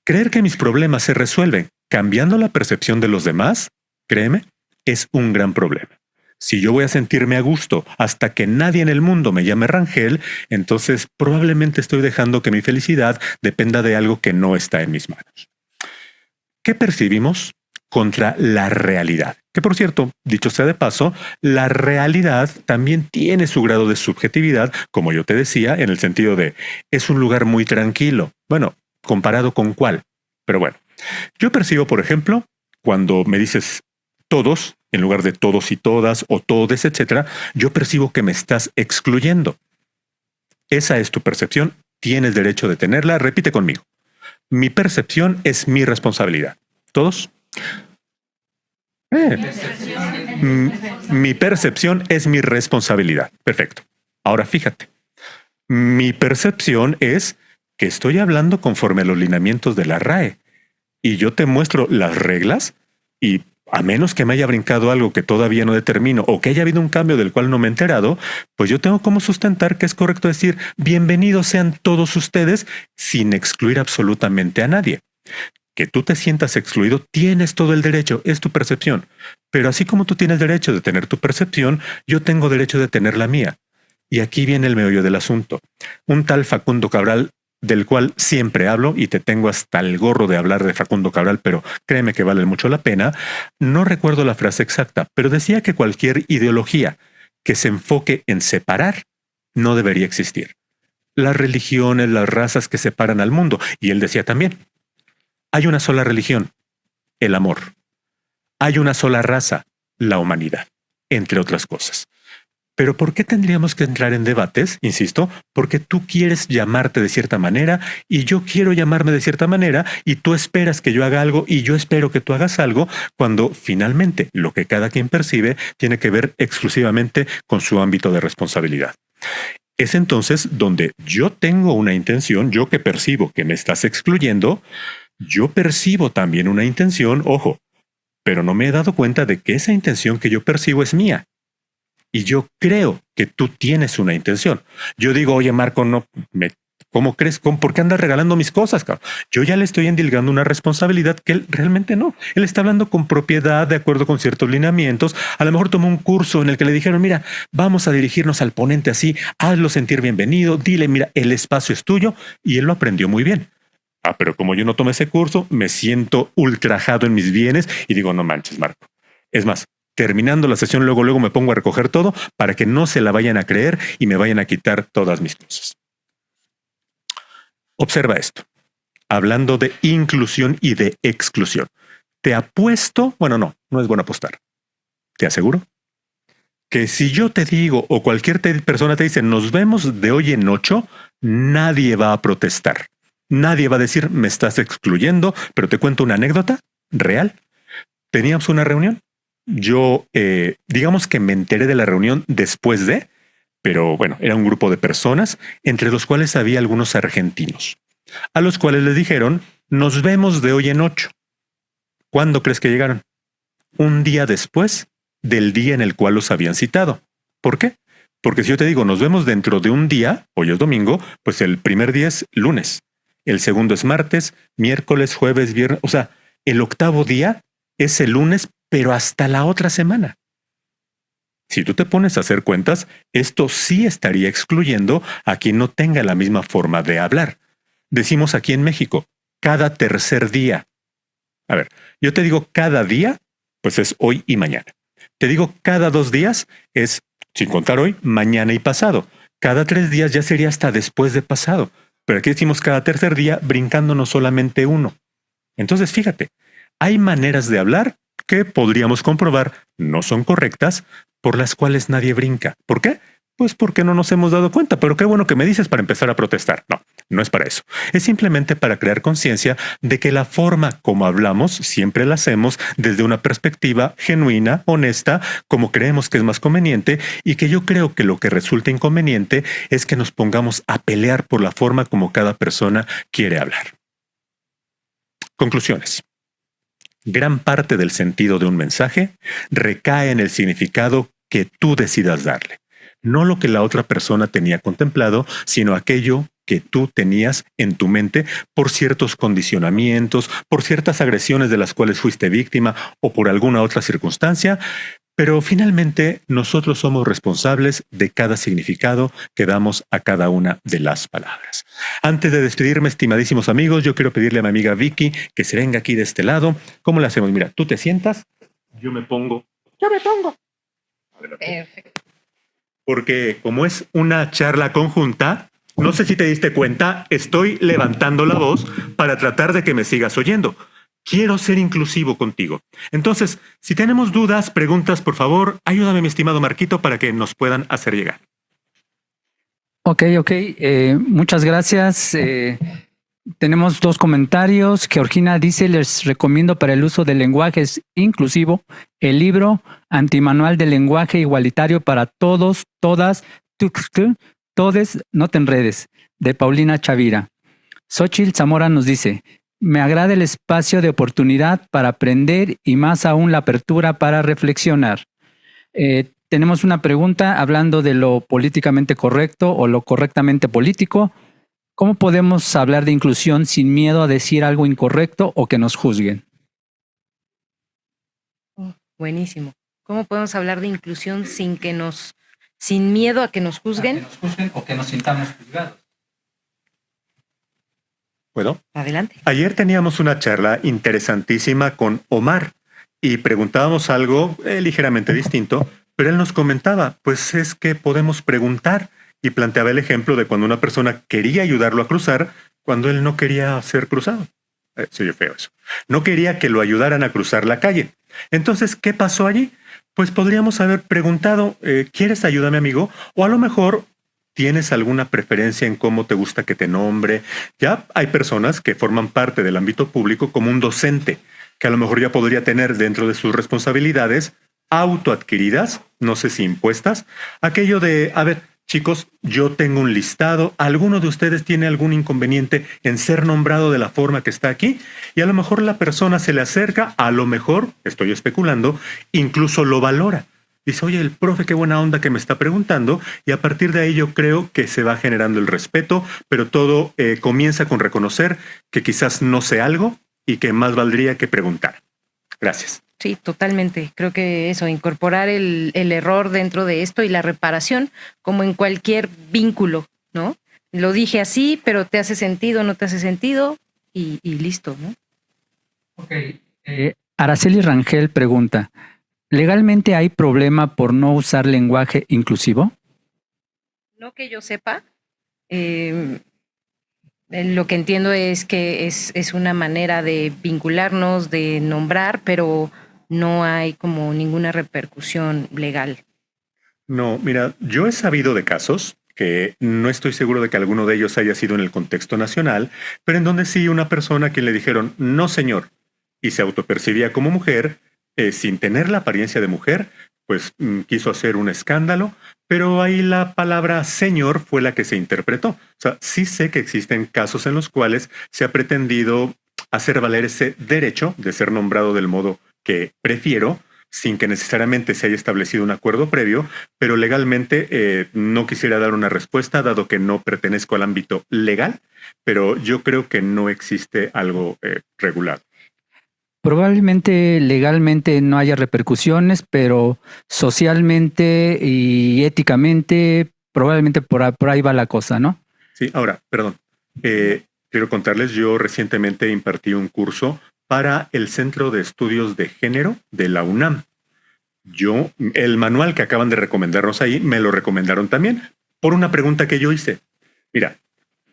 Creer que mis problemas se resuelven cambiando la percepción de los demás, créeme, es un gran problema. Si yo voy a sentirme a gusto hasta que nadie en el mundo me llame Rangel, entonces probablemente estoy dejando que mi felicidad dependa de algo que no está en mis manos. ¿Qué percibimos contra la realidad? Que por cierto, dicho sea de paso, la realidad también tiene su grado de subjetividad, como yo te decía, en el sentido de es un lugar muy tranquilo. Bueno, ¿comparado con cuál? Pero bueno, yo percibo, por ejemplo, cuando me dices todos, en lugar de todos y todas o todes, etcétera, yo percibo que me estás excluyendo. Esa es tu percepción, tienes derecho de tenerla, repite conmigo. Mi percepción es mi responsabilidad. ¿Todos? Mi percepción es mi responsabilidad. Perfecto. Ahora fíjate, mi percepción es que estoy hablando conforme a los lineamientos de la RAE y yo te muestro las reglas y a menos que me haya brincado algo que todavía no determino o que haya habido un cambio del cual no me he enterado, pues yo tengo como sustentar que es correcto decir bienvenidos sean todos ustedes sin excluir absolutamente a nadie. Que tú te sientas excluido, tienes todo el derecho, es tu percepción. Pero así como tú tienes derecho de tener tu percepción, yo tengo derecho de tener la mía. Y aquí viene el meollo del asunto. Un tal Facundo Cabral, del cual siempre hablo y te tengo hasta el gorro de hablar de Facundo Cabral, pero créeme que vale mucho la pena. No recuerdo la frase exacta, pero decía que cualquier ideología que se enfoque en separar no debería existir. Las religiones, las razas que separan al mundo. Y él decía también, hay una sola religión, el amor. Hay una sola raza, la humanidad, entre otras cosas. Pero ¿por qué tendríamos que entrar en debates? Insisto, porque tú quieres llamarte de cierta manera y yo quiero llamarme de cierta manera y tú esperas que yo haga algo y yo espero que tú hagas algo, cuando finalmente lo que cada quien percibe tiene que ver exclusivamente con su ámbito de responsabilidad. Es entonces donde yo tengo una intención, yo que percibo que me estás excluyendo, yo percibo también una intención, ojo, pero no me he dado cuenta de que esa intención que yo percibo es mía. Y yo creo que tú tienes una intención. Yo digo, oye, Marco, ¿cómo crees? ¿Por qué andas regalando mis cosas, cabrón? Yo ya le estoy endilgando una responsabilidad que él realmente no. Él está hablando con propiedad, de acuerdo con ciertos lineamientos. A lo mejor tomó un curso en el que le dijeron, mira, vamos a dirigirnos al ponente así, hazlo sentir bienvenido, dile, mira, el espacio es tuyo. Y él lo aprendió muy bien. Pero como yo no tomé ese curso, me siento ultrajado en mis bienes y digo, no manches, Marco. Es más, terminando la sesión, luego me pongo a recoger todo para que no se la vayan a creer y me vayan a quitar todas mis cosas. Observa esto. Hablando de inclusión y de exclusión. Te apuesto, bueno, no es bueno apostar. Te aseguro que si yo te digo o cualquier persona te dice nos vemos de hoy en 8, nadie va a protestar. Nadie va a decir me estás excluyendo, pero te cuento una anécdota real. Teníamos una reunión. Yo, digamos que me enteré de la reunión después de, pero bueno, era un grupo de personas, entre los cuales había algunos argentinos, a los cuales les dijeron, nos vemos de hoy en 8. ¿Cuándo crees que llegaron? Un día después del día en el cual los habían citado. ¿Por qué? Porque si yo te digo, nos vemos dentro de un día, hoy es domingo, pues el primer día es lunes, el segundo es martes, miércoles, jueves, viernes, o sea, el octavo día es el lunes, pero hasta la otra semana. Si tú te pones a hacer cuentas, esto sí estaría excluyendo a quien no tenga la misma forma de hablar. Decimos aquí en México, cada tercer día. A ver, yo te digo cada día, pues es hoy y mañana. Te digo cada 2 días, es, sin contar hoy, mañana y pasado. Cada 3 días ya sería hasta después de pasado. Pero aquí decimos cada tercer día, brincándonos solamente uno. Entonces, fíjate, hay maneras de hablar que podríamos comprobar no son correctas, por las cuales nadie brinca. ¿Por qué? Pues porque no nos hemos dado cuenta, pero qué bueno que me dices para empezar a protestar. No es para eso. Es simplemente para crear conciencia de que la forma como hablamos siempre la hacemos desde una perspectiva genuina, honesta, como creemos que es más conveniente, y que yo creo que lo que resulta inconveniente es que nos pongamos a pelear por la forma como cada persona quiere hablar. Conclusiones. Gran parte del sentido de un mensaje recae en el significado que tú decidas darle. No lo que la otra persona tenía contemplado, sino aquello que tú tenías en tu mente por ciertos condicionamientos, por ciertas agresiones de las cuales fuiste víctima o por alguna otra circunstancia. Pero finalmente nosotros somos responsables de cada significado que damos a cada una de las palabras. Antes de despedirme, estimadísimos amigos, yo quiero pedirle a mi amiga Vicky que se venga aquí de este lado. ¿Cómo le hacemos? Mira, tú te sientas, yo me pongo. Perfecto. Porque como es una charla conjunta, no sé si te diste cuenta, estoy levantando la voz para tratar de que me sigas oyendo. Quiero ser inclusivo contigo. Entonces, si tenemos dudas, preguntas, por favor, ayúdame, mi estimado Marquito, para que nos puedan hacer llegar. Ok. Muchas gracias. Tenemos 2 comentarios. Georgina dice, les recomiendo para el uso del lenguaje inclusivo el libro Antimanual del lenguaje igualitario para todos, todas, todes, no te enredes, de Paulina Chavira. Xochitl Zamora nos dice, me agrada el espacio de oportunidad para aprender y más aún la apertura para reflexionar. Tenemos una pregunta hablando de lo políticamente correcto o lo correctamente político. ¿Cómo podemos hablar de inclusión sin miedo a decir algo incorrecto o que nos juzguen? Buenísimo. ¿Cómo podemos hablar de inclusión sin miedo a que nos juzguen? A que nos juzguen o que nos sintamos juzgados. Bueno, Adelante. Ayer teníamos una charla interesantísima con Omar y preguntábamos algo ligeramente distinto, pero él nos comentaba, pues es que podemos preguntar, y planteaba el ejemplo de cuando una persona quería ayudarlo a cruzar cuando él no quería ser cruzado. Se oye feo eso. No quería que lo ayudaran a cruzar la calle. Entonces, ¿qué pasó allí? Pues podríamos haber preguntado, ¿quieres ayuda, mi amigo? O a lo mejor tienes alguna preferencia en cómo te gusta que te nombre. Ya hay personas que forman parte del ámbito público como un docente, que a lo mejor ya podría tener dentro de sus responsabilidades autoadquiridas, no sé si impuestas, aquello de, a ver, chicos, yo tengo un listado, ¿alguno de ustedes tiene algún inconveniente en ser nombrado de la forma que está aquí? Y a lo mejor la persona se le acerca, a lo mejor, estoy especulando, incluso lo valora. Dice, oye, el profe, qué buena onda que me está preguntando, y a partir de ahí yo creo que se va generando el respeto, pero todo comienza con reconocer que quizás no sé algo y que más valdría que preguntar. Gracias. Sí, totalmente. Creo que eso, incorporar el error dentro de esto y la reparación, como en cualquier vínculo, ¿no? Lo dije así, pero te hace sentido, no te hace sentido, y listo, ¿no? Ok. Araceli Rangel pregunta, ¿legalmente hay problema por no usar lenguaje inclusivo? No que yo sepa. Lo que entiendo es que es una manera de vincularnos, de nombrar, pero no hay como ninguna repercusión legal. No, mira, yo he sabido de casos que no estoy seguro de que alguno de ellos haya sido en el contexto nacional, pero en donde sí una persona que le dijeron, no señor, y se autopercibía como mujer, sin tener la apariencia de mujer, pues quiso hacer un escándalo, pero ahí la palabra señor fue la que se interpretó. O sea, sí sé que existen casos en los cuales se ha pretendido hacer valer ese derecho de ser nombrado del modo que prefiero, sin que necesariamente se haya establecido un acuerdo previo, pero legalmente no quisiera dar una respuesta, dado que no pertenezco al ámbito legal, pero yo creo que no existe algo regulado. Probablemente legalmente no haya repercusiones, pero socialmente y éticamente probablemente por ahí va la cosa, ¿no? Sí, ahora, perdón. Quiero contarles, yo recientemente impartí un curso para el Centro de Estudios de Género de la UNAM. El manual que acaban de recomendarnos ahí, me lo recomendaron también por una pregunta que yo hice. Mira,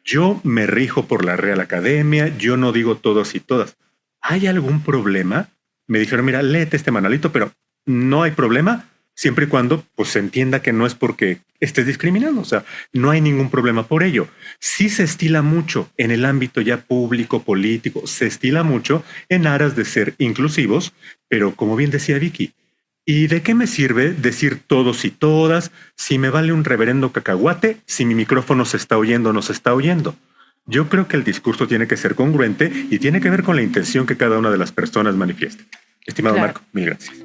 yo me rijo por la Real Academia, yo no digo todos y todas. ¿Hay algún problema? Me dijeron, mira, léete este manualito, pero no hay problema siempre y cuando pues, se entienda que no es porque estés discriminando. O sea, no hay ningún problema por ello. Sí se estila mucho en el ámbito ya público, político, se estila mucho en aras de ser inclusivos, pero como bien decía Vicky, ¿y de qué me sirve decir todos y todas si me vale un reverendo cacahuate si mi micrófono se está oyendo o no se está oyendo? Yo creo que el discurso tiene que ser congruente y tiene que ver con la intención que cada una de las personas manifieste. Estimado Claro. Marco, mil gracias.